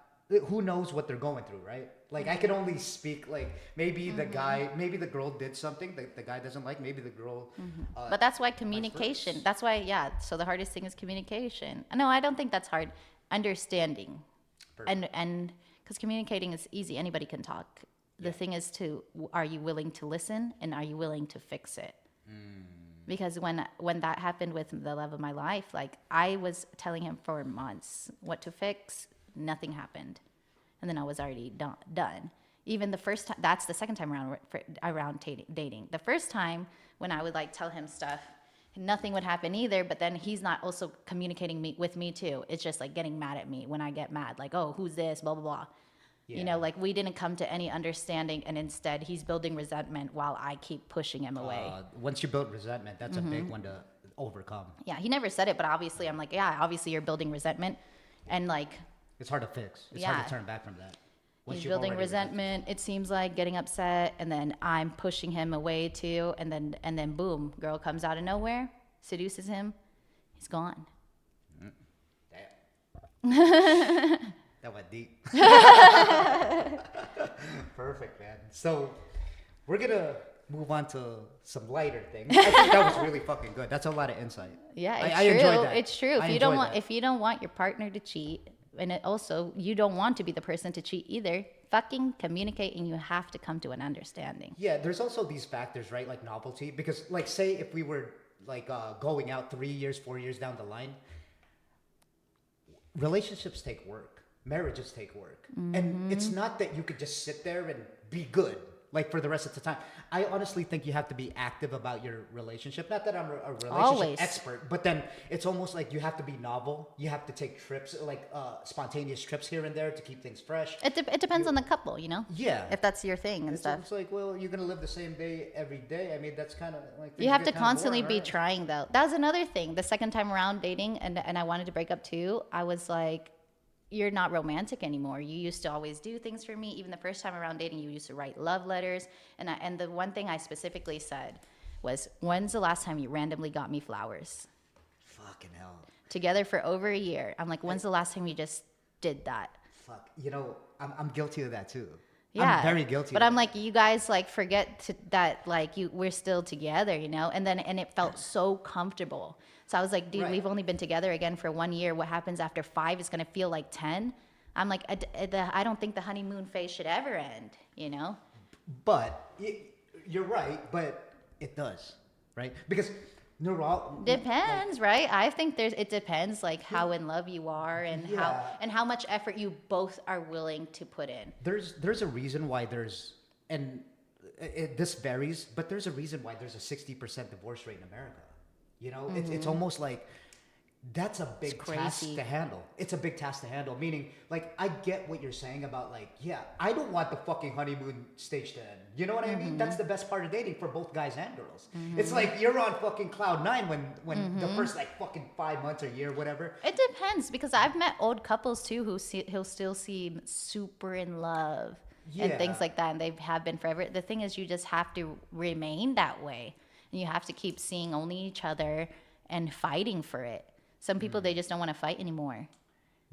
Who knows what they're going through, right? Like I can only speak like maybe the guy, maybe the girl did something that the guy doesn't like. Maybe the girl. But that's why communication. That's why, yeah. So the hardest thing is communication. No, I don't think that's hard. Understanding, Perfect. and because communicating is easy. Anybody can talk. The thing is are you willing to listen and are you willing to fix it? Because when that happened with the love of my life, like I was telling him for months what to fix, nothing happened, and then I was already done. Even the first time, that's the second time around dating. The first time when I would like tell him stuff, nothing would happen either. But then he's not also communicating with me too. It's just like getting mad at me when I get mad, like, oh, who's this, blah blah blah. Yeah. You know, like we didn't come to any understanding, and instead he's building resentment while I keep pushing him away. Once you build resentment, that's a big one to overcome. Yeah, he never said it, but obviously I'm like, yeah, obviously you're building resentment, and like It's hard to fix. It's hard Yeah. to turn back from that. Once he's you've building already resentment. It seems like getting upset, and then I'm pushing him away too, and then boom, girl comes out of nowhere, seduces him, he's gone. Damn. That went deep. Perfect, man. So we're gonna move on to some lighter things. I think that was really fucking good. That's a lot of insight. Yeah, it's I true. enjoyed that. It's true. I If you don't enjoyed want, that. if you don't want your partner to cheat, and it also you don't want to be the person to cheat either, fucking communicate, and you have to come to an understanding. Yeah, there's also these factors, right? Like novelty. Because, like, say if we were like going out 3 years, 4 years down the line, relationships take work, marriages take work, and it's not that you could just sit there and be good like for the rest of the time. I honestly think you have to be active about your relationship. Not that I'm a relationship Always. expert, but then it's almost like you have to be novel. You have to take trips, like spontaneous trips here and there to keep things fresh. It depends on the couple, you know. Yeah. If that's your thing and stuff. It's like, well, you're gonna live the same day every day. I mean, that's kind of like You have to things get kinda constantly boring, be right? trying though. That was another thing. The second time around dating, and I wanted to break up too. I was like, you're not romantic anymore. You used to always do things for me. Even the first time around dating, you used to write love letters. And the one thing I specifically said was, when's the last time you randomly got me flowers? Fucking hell. Together for over a year. I'm like, when's the last time you just did that? Fuck. You know, I'm guilty of that too. Yeah, I'm very guilty. But of I'm that. like, you guys like forget that like we're still together, you know. And it felt so comfortable. So I was like, dude, Right. we've only been together again for 1 year. What happens after 5 is gonna feel like 10. I'm like, I don't think the honeymoon phase should ever end, you know. But you're right. But it does, right? Because Depends, right? I think it depends like how in love you are and Yeah. how much effort you both are willing to put in. there's a reason why this varies, but there's a reason why there's a 60% divorce rate in America. You know, it's almost like that's a big task crazy. to handle. It's a big task to handle. Meaning, like, I get what you're saying about, like, yeah, I don't want the fucking honeymoon stage to end. You know what I mean? That's the best part of dating for both guys and girls. It's like you're on fucking cloud nine when the first like fucking 5 months or year, whatever. It depends because I've met old couples too who'll still seem super in love and Yeah. things like that, and they have been forever. The thing is, you just have to remain that way, and you have to keep seeing only each other and fighting for it. Some people they just don't want to fight anymore.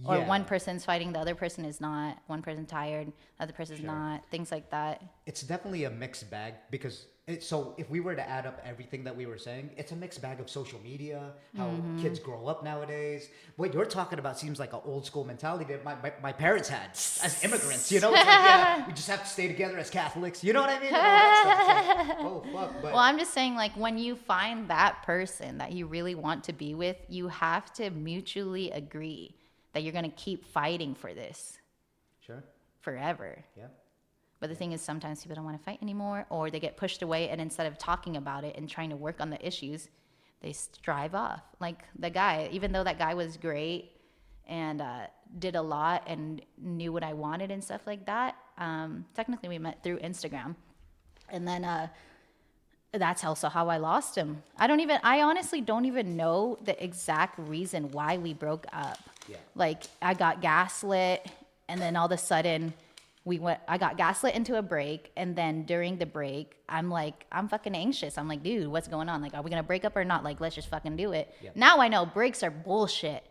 Or Yeah. one person's fighting, the other person is not. One person tired, the other person's Sure. not. Things like that. It's definitely a mixed bag because so if we were to add up everything that we were saying, it's a mixed bag of social media, how kids grow up nowadays. What you're talking about seems like an old school mentality that my parents had as immigrants. You know, it's like, yeah, we just have to stay together as Catholics. You know what I mean? And all that stuff. It's like, oh fuck. But Well, I'm just saying, like, when you find that person that you really want to be with, you have to mutually agree that you're going to keep fighting for this sure, forever. yeah. But the thing is, sometimes people don't want to fight anymore, or they get pushed away, and instead of talking about it and trying to work on the issues, they drive off. Like the guy, even though that guy was great and did a lot and knew what I wanted and stuff like that, technically we met through Instagram. And then that's also how I lost him. I honestly don't even know the exact reason why we broke up. Yeah. Like I got gaslit, and then all of a sudden I got gaslit into a break, and then during the break, I'm fucking anxious. I'm like, dude, what's going on? Like, are we gonna break up or not? Like, let's just fucking do it. Yep. Now I know breaks are bullshit.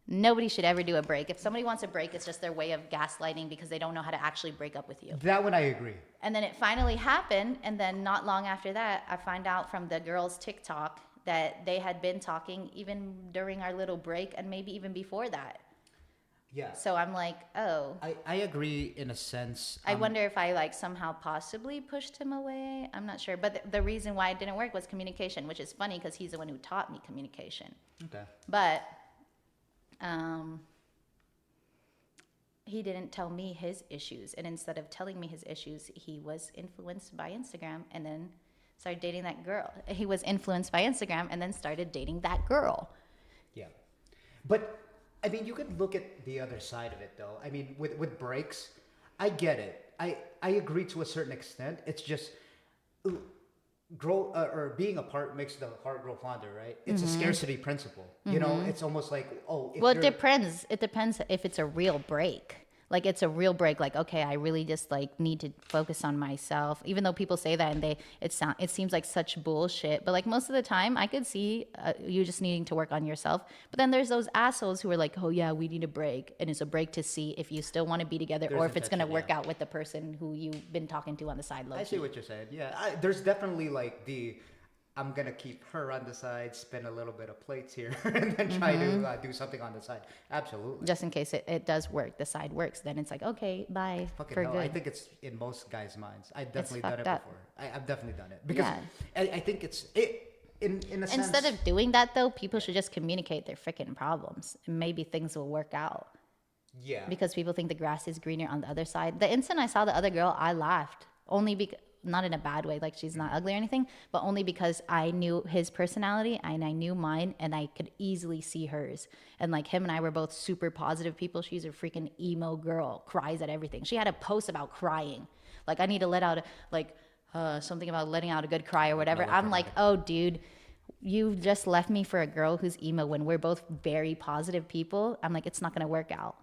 Nobody should ever do a break. If somebody wants a break, it's just their way of gaslighting because they don't know how to actually break up with you. That one I agree. And then it finally happened, and then not long after that, I find out from the girls' TikTok that they had been talking even during our little break and maybe even before that. Yeah. So I'm like, oh. I agree in a sense. I wonder if I like somehow possibly pushed him away. I'm not sure. But the reason why it didn't work was communication, which is funny because he's the one who taught me communication. Okay. But he didn't tell me his issues. And instead of telling me his issues, he was influenced by Instagram and then started dating that girl. He was influenced by Instagram and then started dating that girl. Yeah. But I mean, you could look at the other side of it, though. I mean, with breaks, I get it. I agree to a certain extent. It's just or being apart makes the heart grow fonder, right? It's a scarcity principle. You know, it's almost like, Well, it depends. It depends if it's a real break. Like it's a real break. Like, okay, I really just like need to focus on myself. Even though people say that and it seems like such bullshit. But like most of the time, I could see you just needing to work on yourself. But then there's those assholes who are like, oh yeah, we need a break, and it's a break to see if you still want to be together or if it's gonna work out with the person who you've been talking to on the side. I see what you're saying. Yeah, there's definitely like I'm gonna keep her on the side, spin a little bit of plates here, and then try to do something on the side. Absolutely. Just in case it does work, the side works, then it's like, okay, bye. Fucking for hell, good. I think it's in most guys' minds. I've definitely done it fucked up. before. I've definitely done it because Yeah. I think in a sense. Instead of doing that though, people should just communicate their freaking problems, and maybe things will work out. Yeah. Because people think the grass is greener on the other side. The instant I saw the other girl, I laughed. Only because, not in a bad way, like she's not ugly or anything, but only because I knew his personality and I knew mine, and I could easily see hers. And like him and I were both super positive people. She's a freaking emo girl, cries at everything. She had a post about crying. Like, I need to let out something about letting out a good cry or whatever. I'm like, oh, dude, you just left me for a girl who's emo when we're both very positive people. I'm like, it's not going to work out.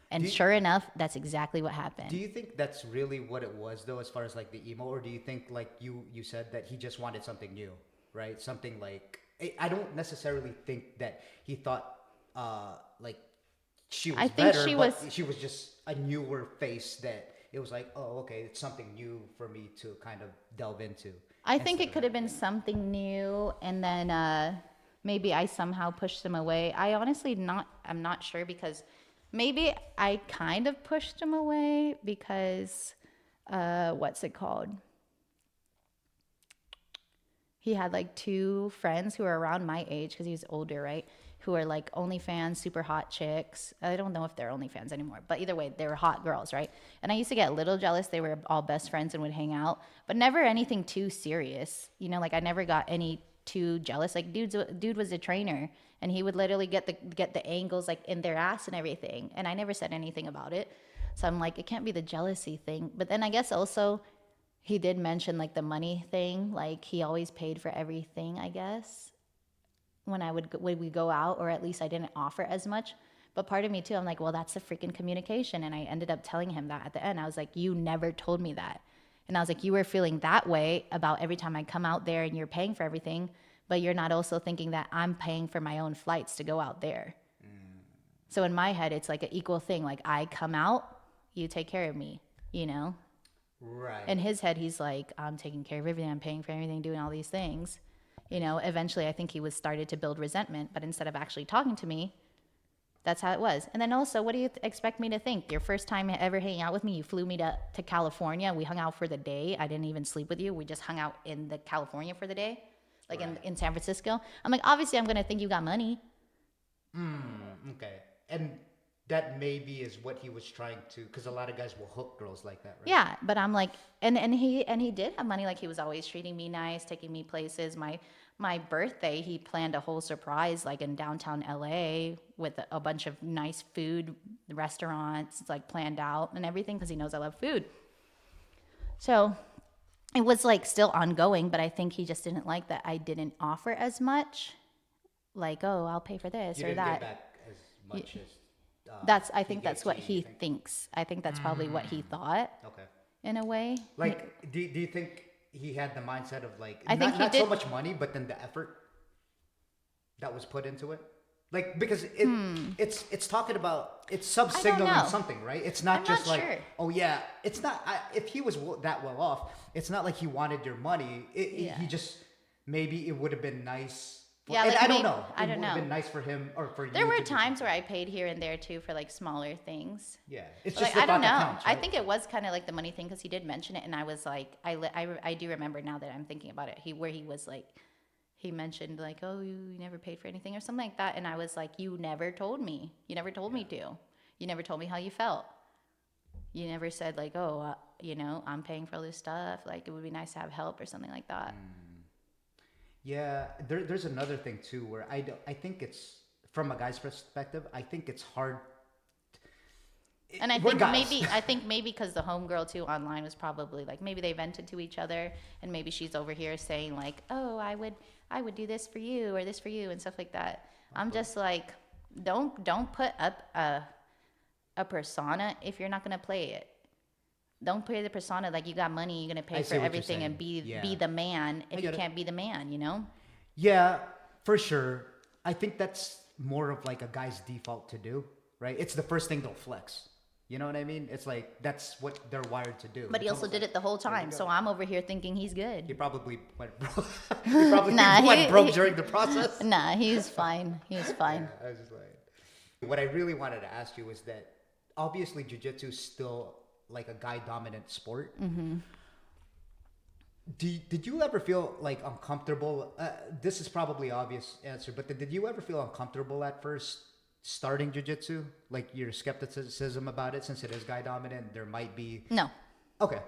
And sure enough, that's exactly what happened. Do you think that's really what it was, though, as far as like the emo, or do you think, like you said, that he just wanted something new, right? Something like, I don't necessarily think that he thought like she was better, she was just a newer face that it was like, oh, okay, it's something new for me to kind of delve into. I think it could have been something new, and then maybe I somehow pushed him away. I'm not sure, because maybe I kind of pushed him away because, what's it called? He had like two friends who were around my age, because he was older, right? Who are like OnlyFans, super hot chicks. I don't know if they're OnlyFans anymore, but either way, they were hot girls, right? And I used to get a little jealous. They were all best friends and would hang out, but never anything too serious. You know, like I never got any too jealous. Like dude was a trainer, and he would literally get the angles like in their ass and everything, and I never said anything about it. So I'm like, it can't be the jealousy thing. But then I guess also he did mention like the money thing, like he always paid for everything, I guess, when we go out, or at least I didn't offer as much. But part of me too, I'm like, well, that's the freaking communication. And I ended up telling him that at the end. I was like, you never told me that. And I was like, you were feeling that way about every time I come out there and you're paying for everything, but you're not also thinking that I'm paying for my own flights to go out there. So in my head, it's like an equal thing. Like I come out, you take care of me, you know? Right. In his head, he's like, I'm taking care of everything. I'm paying for everything, doing all these things. You know, eventually I think he was started to build resentment, but instead of actually talking to me, that's how it was. And then also, what do you expect me to think? Your first time ever hanging out with me, you flew me to California. We hung out for the day. I didn't even sleep with you. We just hung out in the California for the day, like in San Francisco. I'm like, obviously, I'm going to think you got money. Okay. And that maybe is what he was trying to, because a lot of guys will hook girls like that, right? Yeah, but I'm like, and he did have money. Like he was always treating me nice, taking me places. My birthday, he planned a whole surprise like in downtown LA with a bunch of nice food, restaurants. It's like planned out and everything because he knows I love food. So it was like still ongoing, but I think he just didn't like that I didn't offer as much. Like, oh, I'll pay for this You or didn't that. get back as much as. I think he that's gave what to you, he you think? thinks. I think that's probably what he thought Okay. in a way. Like, do you think he had the mindset of like, I think he not so did. much money, but then the effort that was put into it? Like, because it's talking about, it's sub-signaling know. something, right? It's not I'm just not like, sure. oh yeah, it's not, if he was that well off, it's not like he wanted your money. Yeah. He just, maybe it would have been nice. Yeah, and like I don't maybe- know. I It don't would have know. been nice for him or for you. There were to do times where something. I paid here and there too for like smaller things. Yeah, it's But, just like, the I don't thought know. that counts, I right? think it was kind of like the money thing because he did mention it, and I was like, I do remember now that I'm thinking about it. He was like, he mentioned like, oh, you never paid for anything or something like that, and I was like, you never told me. You never told me to. You never told me how you felt. You never said like, oh, you know, I'm paying for all this stuff. Like it would be nice to have help or something like that. Yeah, there's another thing too where I think it's from a guy's perspective. I think it's hard. And I We're think guys. maybe because the homegirl too online was probably like maybe they vented to each other, and maybe she's over here saying like, oh, I would do this for you or this for you and stuff like that. I'm just like, don't put up a persona if you're not gonna play it. Don't play the persona like you got money, you're gonna I pay see for what you're everything and saying. be Yeah. the man if you get it. can't be the man, you know? Yeah, for sure. I think that's more of like a guy's default to do, right? It's the first thing they'll flex. You know what I mean? It's like that's what they're wired to do. But he It's also almost did like, it the whole there you time, go. so I'm over here thinking he's good. He probably went broke. He probably Nah, went broke he- during the process. Nah, he's fine. He's fine. Yeah, I was just like, what I really wanted to ask you is that obviously jiu-jitsu is still like a guy-dominant sport. Mm-hmm. Did you ever feel like uncomfortable? This is probably obvious answer, but did you ever feel uncomfortable at first starting jiu-jitsu? Like your skepticism about it, since it is guy-dominant, there might be. No. Okay.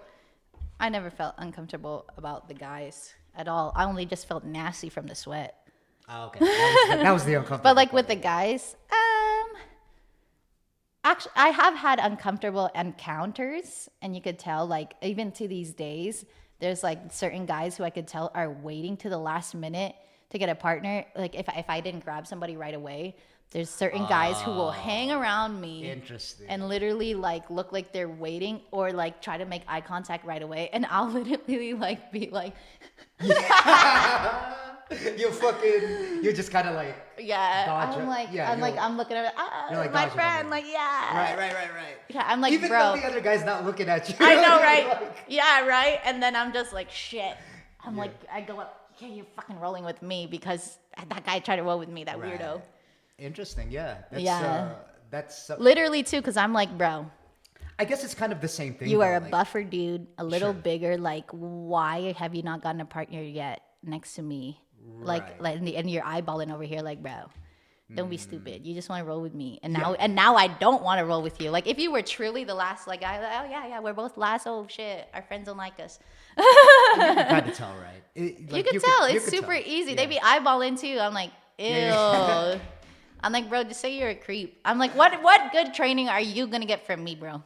I never felt uncomfortable about the guys at all. I only just felt nasty from the sweat. Oh, okay. That was the uncomfortable. But like with part. the guys, actually, I have had uncomfortable encounters, and you could tell, like even to these days, there's like certain guys who I could tell are waiting to the last minute to get a partner. Like if I didn't grab somebody right away, there's certain guys who will hang around me. Interesting. And literally like look like they're waiting or like try to make eye contact right away, and I'll literally like be like, You're just kind of like. yeah, Dodge I'm it. like, Yeah, I'm like, you're- I'm looking at it, you're like my dodging friend, them. like, yeah, Right. yeah, I'm like, Even bro, though the other guy's not looking at you. I know, you're right? like- Yeah, right. And then I'm just like, shit. I'm like, I go up, yeah, you're fucking rolling with me because that guy tried to roll with me, that Right. weirdo. Interesting. Yeah. That's, Yeah. That's. Literally too, because I'm like, bro, I guess it's kind of the same thing. you though, are a like- buffer dude, a little Sure. bigger. Like, why have you not gotten a partner yet next to me? Right. And you're eyeballing over here, like, bro, don't be stupid. You just want to roll with me, and Yeah. now I don't want to roll with you. Like, if you were truly the last, like, guy, like, oh yeah, we're both last. Oh shit, our friends don't like us. You can kind of tell, right? You could tell. you It's could super tell. easy. Yeah. They be eyeballing too. I'm like, ew. Yeah. I'm like, bro, just say you're a creep. I'm like, what good training are you gonna get from me, bro?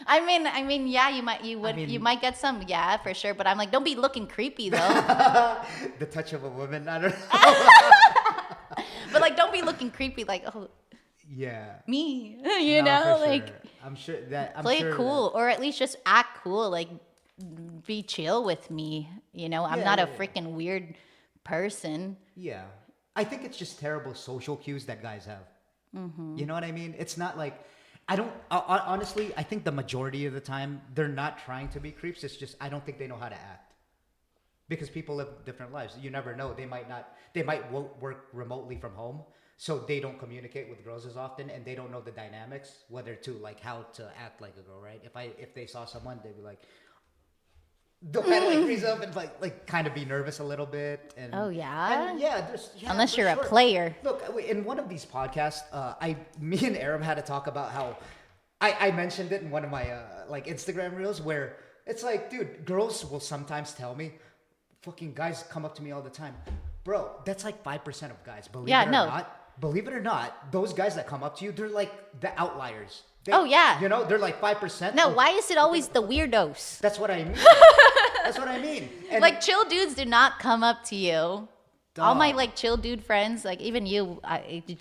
I mean, yeah, you might get some, yeah, for sure. But I'm like, don't be looking creepy though. The touch of a woman. I don't know. But like, don't be looking creepy, like, oh, Yeah. me, No, you know, for like, sure. I'm sure that. I'm play sure it cool, or at least just act cool, like, be chill with me. You know, I'm Yeah, not yeah, a yeah. freaking weird person. Yeah. I think it's just terrible social cues that guys have. You know what I mean? It's not like honestly, I think the majority of the time they're not trying to be creeps. It's just I don't think they know how to act because people live different lives. You never know. They might work remotely from home, so they don't communicate with girls as often, and they don't know the dynamics, whether to like how to act like a girl, right? If they saw someone, they'd be like, they'll kind of like freeze up and like kind of be nervous a little bit. And Oh, yeah? and yeah, Unless for you're sure. a player. Look, in one of these podcasts, me and Aram had to talk about how I mentioned it in one of my like Instagram reels where it's like, dude, girls will sometimes tell me, fucking guys come up to me all the time, bro. That's like 5% of guys. Believe it or not, those guys that come up to you, they're like the outliers. Oh, yeah. You know, they're like 5%. No, why is it always the weirdos? That's what I mean. That's what I mean. And Like chill dudes do not come up to you. All my Dog. like chill dude friends, like even you,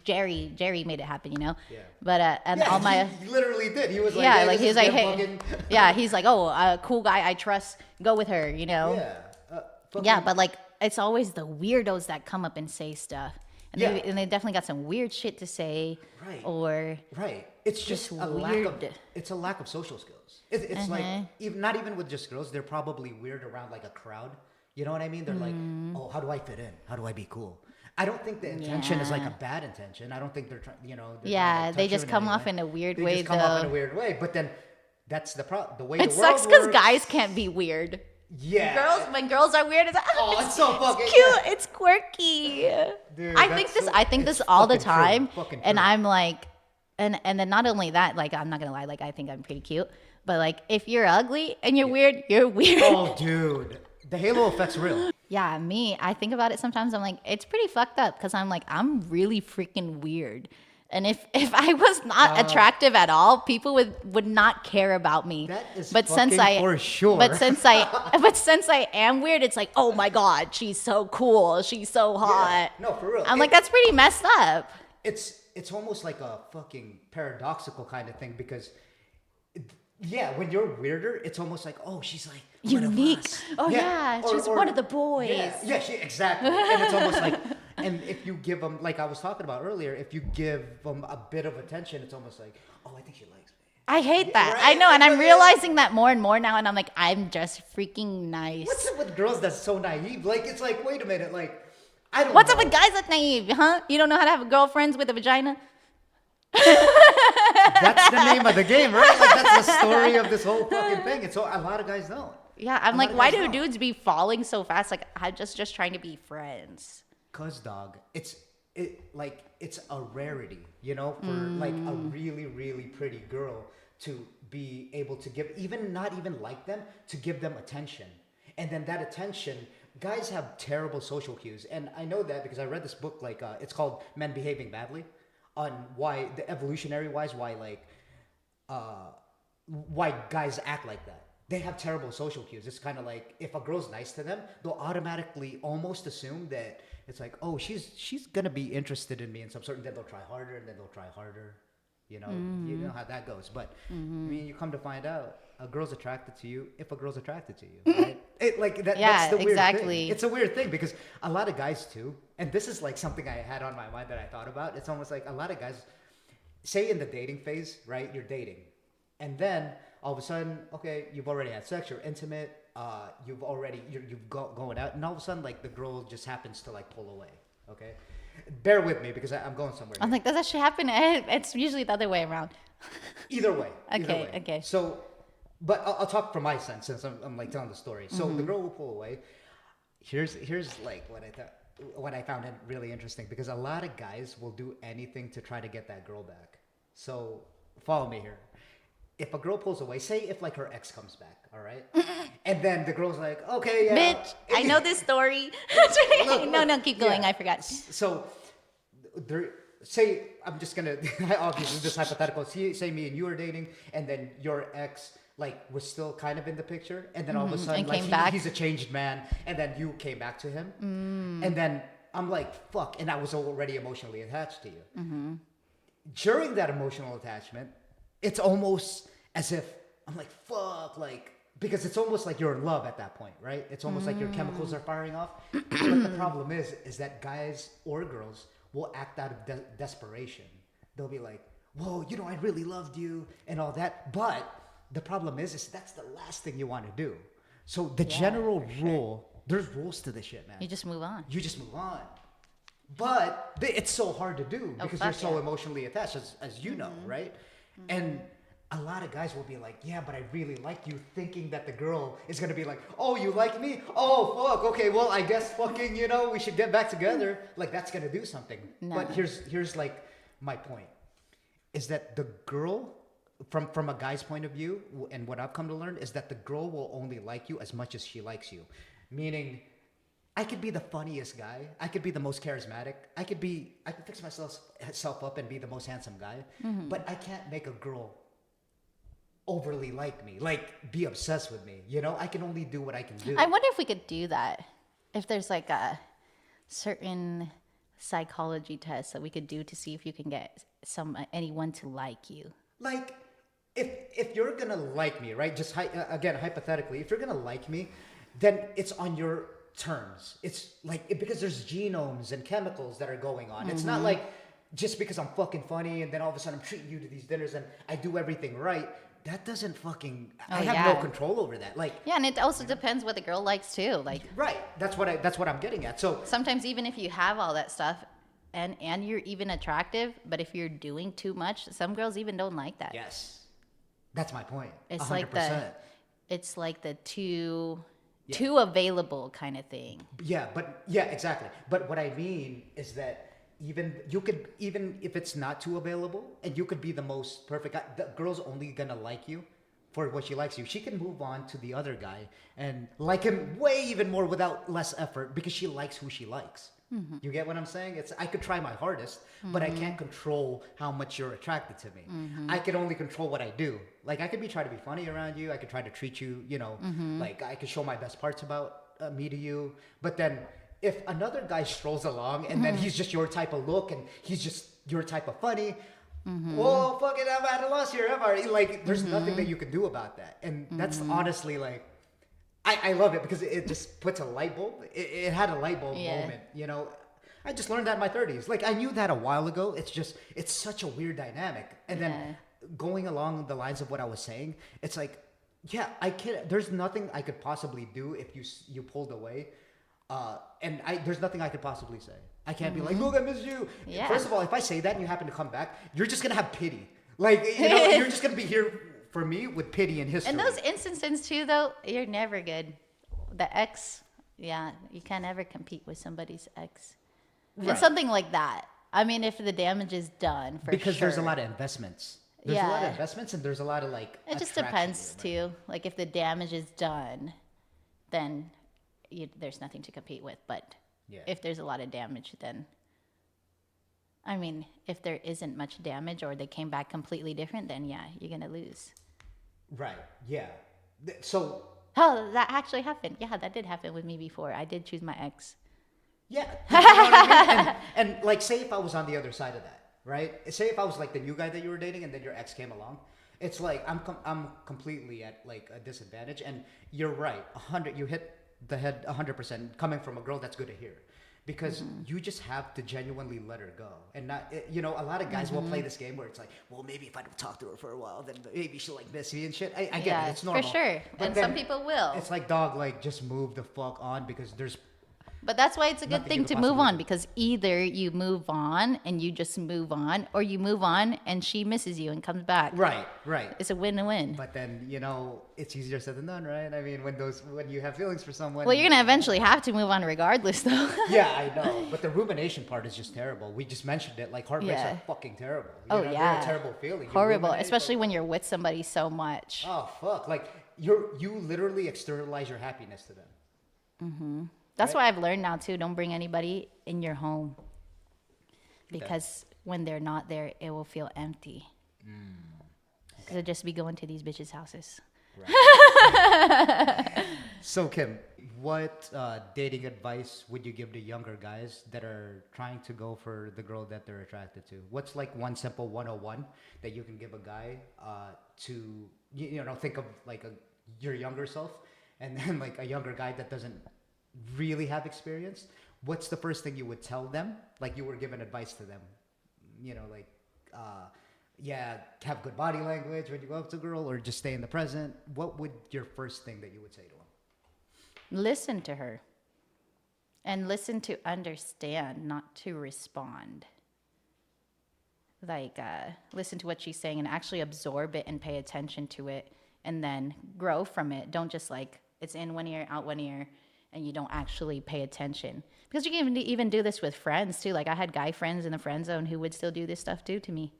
Jerry made it happen, you know. Yeah. But and yeah, all my he literally did. He was like, yeah, yeah, like this he is was like, good hey, fucking- yeah, he's like, oh, cool guy, I trust, go with her, you know. Yeah. Yeah, but like it's always the weirdos that come up and say stuff, and Yeah. they definitely got some weird shit to say, Right. or Right. It's just Just a lack of weird. it's a lack of social skills. It's like even not even with just girls, they're probably weird around like a crowd. You know what I mean? They're like, oh, how do I fit in? How do I be cool? I don't think the intention is like a bad intention. I don't think they're trying, you know. They're trying to, yeah, like, they touch you just come any off way. in a weird They way. just come off in a weird way. But then that's the problem. The way It the world sucks because works- guys can't be weird. Yeah. When girls are weird, it's like, Oh, it's so fucking cute. yeah. It's quirky. Dude, I that's think this. so- I think it's this all the fucking true, time, fucking and true. I'm like, and then not only that, like I'm not gonna lie, like I think I'm pretty cute, but like if you're ugly and you're weird, you're weird. Oh, dude. The halo effect's real. Yeah, me. I think about it sometimes. I'm like, it's pretty fucked up because I'm like, I'm really freaking weird. And if I was not attractive at all, people would not care about me. That is but since fucking for sure. But since I am weird, it's like, oh my god, she's so cool, she's so hot. No, for real. I'm like, that's pretty messed up. It's almost like a fucking paradoxical kind of thing because yeah, when you're weirder, it's almost like, oh, she's like one of Unique. us. Oh yeah, she's one of the boys. Yeah, exactly. And it's almost like, and if you give them, like I was talking about earlier, if you give them a bit of attention, it's almost like, oh, I think she likes me. I hate that. right? I know, and I'm Yeah. realizing that more and more now, and I'm like, I'm just freaking nice. What's up with girls that's so naive? Like, it's like, wait a minute, like, I don't What's know. up with guys that naive, huh? You don't know how to have girlfriends with a vagina? That's the name of the game, right? Like, that's the story of this whole fucking thing. It's so a lot of guys don't. Yeah, I'm A like, lot of why guys do don't. dudes be falling so fast? Like, I'm just trying to be friends. Cause dog, it's a rarity, you know, for like a really, really pretty girl to be able to give not even like them, to give them attention. And then that attention, guys have terrible social cues. And I know that because I read this book, like it's called Men Behaving Badly, on why the evolutionary wise, why guys act like that. They have terrible social cues. It's kind of like if a girl's nice to them, they'll automatically almost assume that it's like, oh, she's gonna be interested in me in some sort. And then they'll try harder, and then they'll try harder. You know, you know how that goes. But I mean, you come to find out, a girl's attracted to you if a girl's attracted to you. Right? That's the weird exactly. thing. It's a weird thing because a lot of guys too, and this is like something I had on my mind that I thought about. It's almost like a lot of guys, say in the dating phase, right? You're dating, and then all of a sudden, okay, you've already had sex, you're intimate, you're going out, and all of a sudden, like the girl just happens to like pull away. Okay, bear with me because I'm going somewhere. I'm here. like, does that shit happen? It's usually the other way around. Either way. Okay. So, but I'll talk from my sense since I'm like telling the story. So the girl will pull away. Here's like what I found really interesting because a lot of guys will do anything to try to get that girl back. So follow me here. If a girl pulls away, say if like her ex comes back, all right, and then the girl's like, okay, yeah, Bitch, I know this story. No, keep going. yeah. I forgot. So, say I'm just gonna obviously this hypothetical. Say me and you are dating, and then your ex like was still kind of in the picture, and then all of a sudden And like came back. he's a changed man, and then you came back to him, and then I'm like fuck, and I was already emotionally attached to you. During that emotional attachment, it's almost as if I'm like fuck, like. Because it's almost like you're in love at that point, right? It's almost like your chemicals are firing off. But the problem is that guys or girls will act out of desperation. they'll be like, whoa, I really loved you and all that. But the problem is that's the last thing you want to do. So the general rule, there's rules to this shit, man. You just move on. You just move on. But it's so hard to do because you're so emotionally attached, as you know, right? And a lot of guys will be like, yeah, but I really like you, thinking that the girl is going to be like, oh, you like me? Oh, fuck. Okay, well, I guess fucking, we should get back together. Like, that's going to do something. No. But here's like my point is that the girl, from a guy's point of view, and what I've come to learn is that the girl will only like you as much as she likes you. Meaning, I could be the funniest guy. I could be the most charismatic. I could fix myself up and be the most handsome guy. But I can't make a girl overly like me, like be obsessed with me. I can only do what I can do. I wonder if we could do that. If there's like a certain psychology test that we could do to see if you can get anyone to like you. Like, if you're gonna like me, right? Just again, hypothetically, if you're gonna like me, then it's on your terms. It's like because there's genomes and chemicals that are going on. It's not like just because I'm fucking funny and then all of a sudden I'm treating you to these dinners and I do everything right. That doesn't fucking. I have no control over that. Like, yeah, and it also depends what the girl likes too. Like, right. That's what I'm getting at. So sometimes even if you have all that stuff, and you're even attractive, but if you're doing too much, some girls even don't like that. Yes, that's my point. It's 100%. like the too available kind of thing. Yeah, exactly. But what I mean is that even if it's not too available, and you could be the most perfect guy, the girl's only gonna like you for what she likes you. She can move on to the other guy and like him way even more without less effort because she likes who she likes. You get what I'm saying? I could try my hardest, but I can't control how much you're attracted to me. I can only control what I do. Like I could try to be funny around you. I could try to treat you, like I could show my best parts about me to you. But then if another guy strolls along and then he's just your type of look and he's just your type of funny, well, fucking, I'm at a loss here, am I? Like, there's nothing that you can do about that. And that's honestly like, I love it because it just puts a light bulb. It had a light bulb moment, I just learned that in my 30s. Like, I knew that a while ago. It's such a weird dynamic. And then going along the lines of what I was saying, it's like, yeah, there's nothing I could possibly do if you pulled away. And there's nothing I could possibly say. I can't be like, look, I miss you. Yeah. First of all, if I say that and you happen to come back, you're just going to have pity. Like, you're just going to be here for me with pity and history. In those instances too, though, you're never good. The ex, you can't ever compete with somebody's ex. Right. And something like that. I mean, if the damage is done, because there's a lot of investments. There's a lot of investments and there's a lot of like. It just depends too. Like if the damage is done, then there's nothing to compete with. But if there's a lot of damage, then. I mean, if there isn't much damage or they came back completely different, then you're gonna lose. Right. Yeah. So. Oh, that actually happened. Yeah, that did happen with me before. I did choose my ex. Yeah. You know what I mean? And like, say if I was on the other side of that, right? Say if I was like the new guy that you were dating and then your ex came along. It's like I'm completely at like a disadvantage. And you're right. 100. You hit the head 100% coming from a girl. That's good to hear. Because you just have to genuinely let her go. And not, a lot of guys will play this game where it's like, well, maybe if I don't talk to her for a while, then maybe she'll like miss me and shit. I get it. It's normal. For sure. But and some people will. It's like, dog, like just move the fuck on because there's. But that's why it's a good thing to move on, because either you move on and you just move on, or you move on and she misses you and comes back. Right. It's a win-win. But then, it's easier said than done, right? I mean, when you have feelings for someone. Well, you're going to eventually have to move on regardless, though. Yeah, I know. But the rumination part is just terrible. We just mentioned it. Like, heartbreaks are fucking terrible. They're a terrible feeling. Horrible, especially when you're with somebody so much. Oh, fuck. Like, you literally externalize your happiness to them. That's why I've learned now, too. Don't bring anybody in your home. Because when they're not there, it will feel empty. Because I'll just be going to these bitches' houses. Right. So, Kim, what dating advice would you give to younger guys that are trying to go for the girl that they're attracted to? What's like one simple 101 that you can give a guy to, think of like your younger self and then like a younger guy that doesn't really have experience? What's the first thing you would tell them? Like you were giving advice to them, like. have good body language when you go up to a girl, or just stay in the present? What would your first thing that you would say to him? Listen to her. And listen to understand, not to respond. Like, listen to what she's saying and actually absorb it and pay attention to it and then grow from it. Don't just like, it's in one ear, out one ear, and you don't actually pay attention. Because you can even do this with friends too. Like, I had guy friends in the friend zone who would still do this stuff too to me.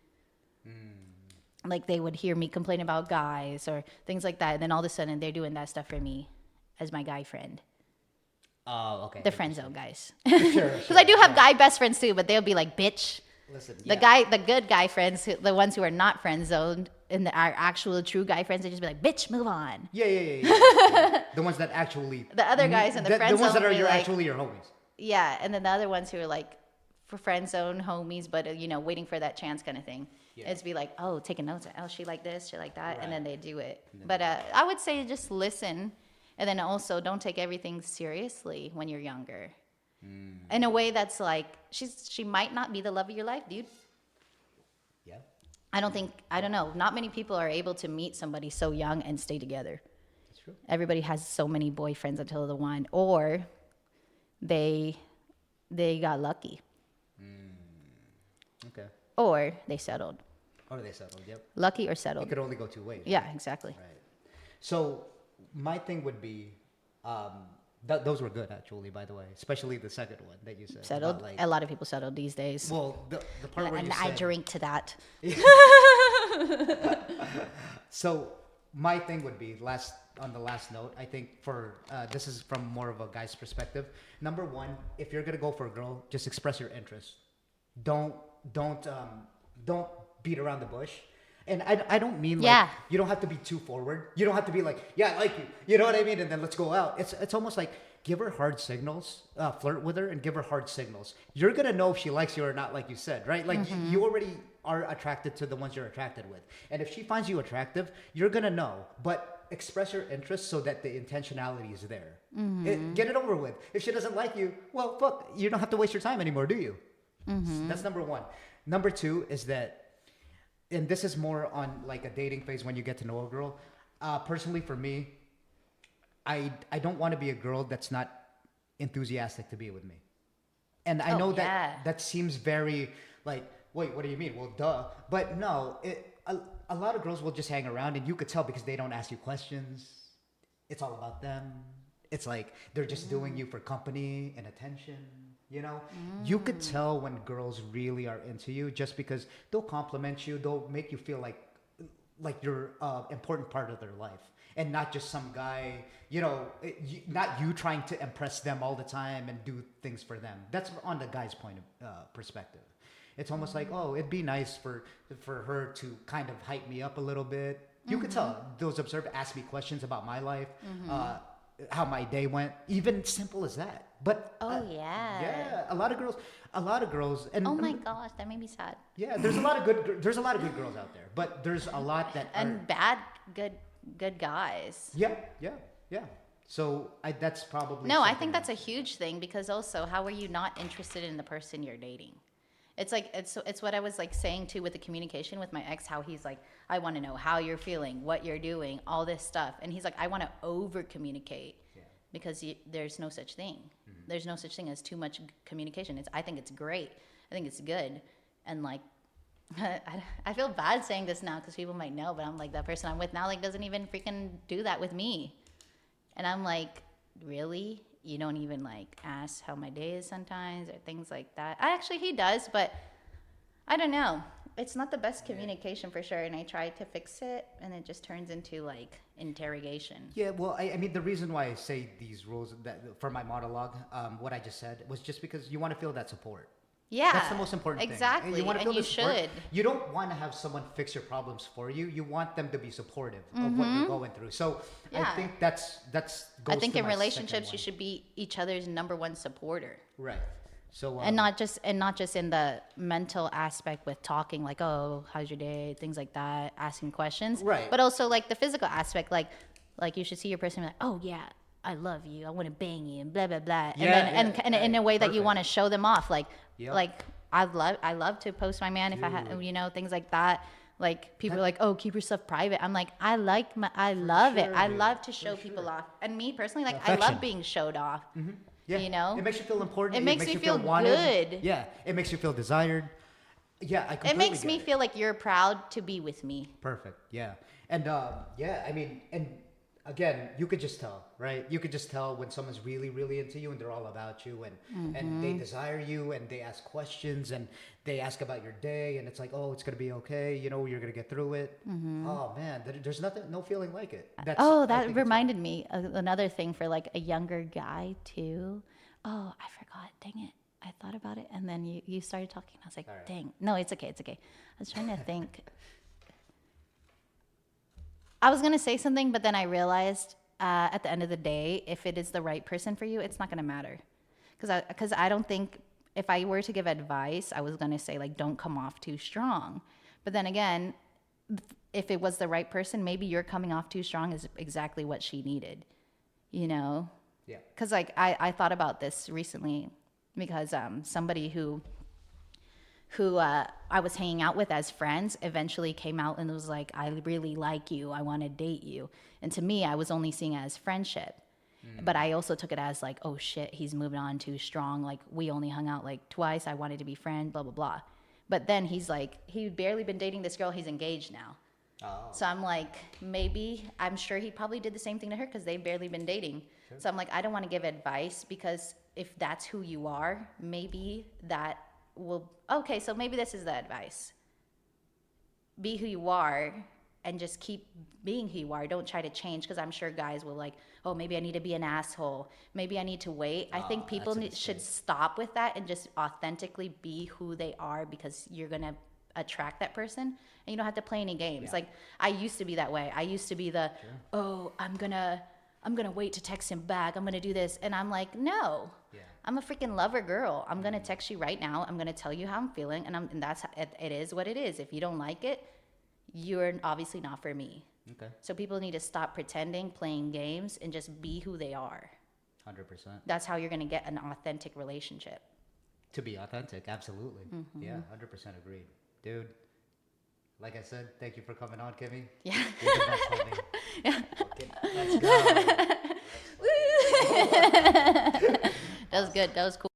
Like, they would hear me complain about guys or things like that. And then all of a sudden they're doing that stuff for me as my guy friend. Oh, okay. The friend zone guys. Sure. Because I do have guy best friends too, but they'll be like, bitch. Listen, The good guy friends, the ones who are not friend zoned, and our actual true guy friends, they just be like, bitch, move on. Yeah. The ones that actually. The other guys in the friend the ones zone that are will be like, actually your homies. Yeah, and then the other ones who are like for friend zone homies, but waiting for that chance kind of thing. Yeah. It's be like, oh, taking notes. Oh, she like this, she like that, and then Right. they do it. But I would say just listen, and then also don't take everything seriously when you're younger. In a way that's like, she might not be the love of your life, dude. Yeah. I don't know. Not many people are able to meet somebody so young and stay together. That's true. Everybody has so many boyfriends until the one, or they got lucky, Okay. or they settled. Or they settled. Yep. Lucky or It settled. could only go two ways. Yeah, exactly. Right. So my thing would be, those were good actually, by the way, especially the second one that you said. Settled. about, A lot of people settled these days. well, the part where And you I said. drink to that. So my thing would be on the last note. I think for this is from more of a guy's perspective. Number one, if you're gonna go for a girl, just express your interest. Don't beat around the bush. And I don't mean like Yeah. you don't have to be too forward. You don't have to be like, yeah, I like you. You know what I mean? And then let's go out. It's almost like give her hard signals, flirt with her and give her hard signals. You're gonna know if she likes you or not, like you said, right? Like you already are attracted to the ones you're attracted with. And if she finds you attractive, you're gonna know. But express your interest so that the intentionality is there. Get it over with. If she doesn't like you, well, fuck, you don't have to waste your time anymore, do you? That's number one. Number two is that, and this is more on like a dating phase when you get to know a girl. Personally, for me, I don't want to be a girl that's not enthusiastic to be with me. And I know that seems very like, wait, what do you mean? Well, duh. But no, a lot of girls will just hang around, and you could tell because they don't ask you questions. It's all about them. It's like they're just doing you for company and attention. You know, you could tell when girls really are into you just because they'll compliment you. They'll make you feel like you're an important part of their life and not just some guy, not you trying to impress them all the time and do things for them. That's on the guy's point of perspective. It's almost like, oh, it'd be nice for her to kind of hype me up a little bit. You could tell those ask me questions about my life, how my day went, even simple as that. But yeah, a lot of girls, and Oh my gosh, that made me sad. yeah, there's a lot of good girls out there, but there's a lot that And bad, good guys. yeah. So that's probably No, I something think that's a huge thing, because also, how are you not interested in the person you're dating? It's like, it's what I was like saying too with the communication with my ex, how he's like, I want to know how you're feeling, what you're doing, all this stuff. And he's like, I want to over communicate because there's no such thing. There's no such thing as too much communication. I think it's great. I think it's good. And like, I feel bad saying this now because people might know, but I'm like, that person I'm with now like doesn't even freaking do that with me. And I'm like, really? You don't even like ask how my day is sometimes or things like that. Actually, he does, but I don't know. It's not the best communication for sure. And I try to fix it, and it just turns into like interrogation. Yeah, well, I mean, the reason why I say these rules that for my monologue, what I just said, was just because you want to feel that support. Yeah, That's the most important thing. Exactly, You want to feel and you the support. should. You don't want to have someone fix your problems for you. You want them to be supportive of what you're going through. So I think that's goes I think to in my relationships, second you one. should be each other's number one supporter. Right. So And not just in the mental aspect with talking like, oh, how's your day, things like that, asking questions, Right. But also like the physical aspect, like you should see your person and be like, oh yeah, I love you, I want to bang you, and blah blah blah, and Yeah, then and in a way that you perfect. want to show them off, like Yep. like I love to post my man if I had, you know, things like that. Like people are like, oh, keep your stuff private. I'm like, I love it. sure, I dude. love to For show people sure. off. And me personally, like, I Affection. love being showed off. Yeah. You know, It makes you feel important. It makes me you feel wanted. good. Yeah. It makes you feel desired. Yeah, I completely It makes me get it. feel like you're proud to be with me. Perfect. Yeah. And yeah, I mean, and again, you could just tell, right? You could just tell when someone's really, really into you and they're all about you and they desire you and they ask questions and they ask about your day and it's like, oh, it's gonna be okay. You know, you're gonna get through it. Oh man, there's nothing, no feeling like it. That's. Oh, I that think it's reminded me of another thing for like a younger guy too. Oh, I forgot. Dang it. I thought about it and then you started talking. I was like, All right. dang. No, it's okay. It's okay. I was trying to think. I was going to say something, but then I realized at the end of the day, if it is the right person for you, it's not going to matter. Because I don't think if I were to give advice, I was going to say, like, don't come off too strong. But then again, if it was the right person, maybe you're coming off too strong is exactly what she needed, you know? Yeah. Because, like, I thought about this recently because somebody who I was hanging out with as friends eventually came out and was like, I really like you. I want to date you. And to me, I was only seeing it as friendship. But I also took it as like, oh shit, he's moving on too strong. Like we only hung out like twice. I wanted to be friends, blah, blah, blah. But then he's like, he'd barely been dating this girl. He's engaged now. Oh. So I'm like, maybe, I'm sure he probably did the same thing to her because they've barely been dating. Sure. So I'm like, I don't want to give advice because if that's who you are, maybe that will, okay, so maybe this is the advice. Be who you are and just keep being who you are. Don't try to change because I'm sure guys will like, oh, maybe I need to be an asshole. Maybe I need to wait. I think people should stop with that and just authentically be who they are because you're going to attract that person and you don't have to play any games. Yeah. Like I used to be that way. I used to be the, sure. Oh, I'm gonna wait to text him back. I'm gonna do this. And I'm like, no. Yeah. I'm a freaking lover girl. I'm gonna text you right now. I'm gonna tell you how I'm feeling, and that's it is what it is. If you don't like it, you're obviously not for me. Okay. So people need to stop pretending, playing games, and just be who they are. 100%. That's how you're gonna get an authentic relationship. To be authentic, absolutely. Mm-hmm. Yeah, 100% agreed, dude. Like I said, thank you for coming on, Kimmy. Yeah. You're the best, homie. Yeah. Okay, let's go. That was good. That was cool.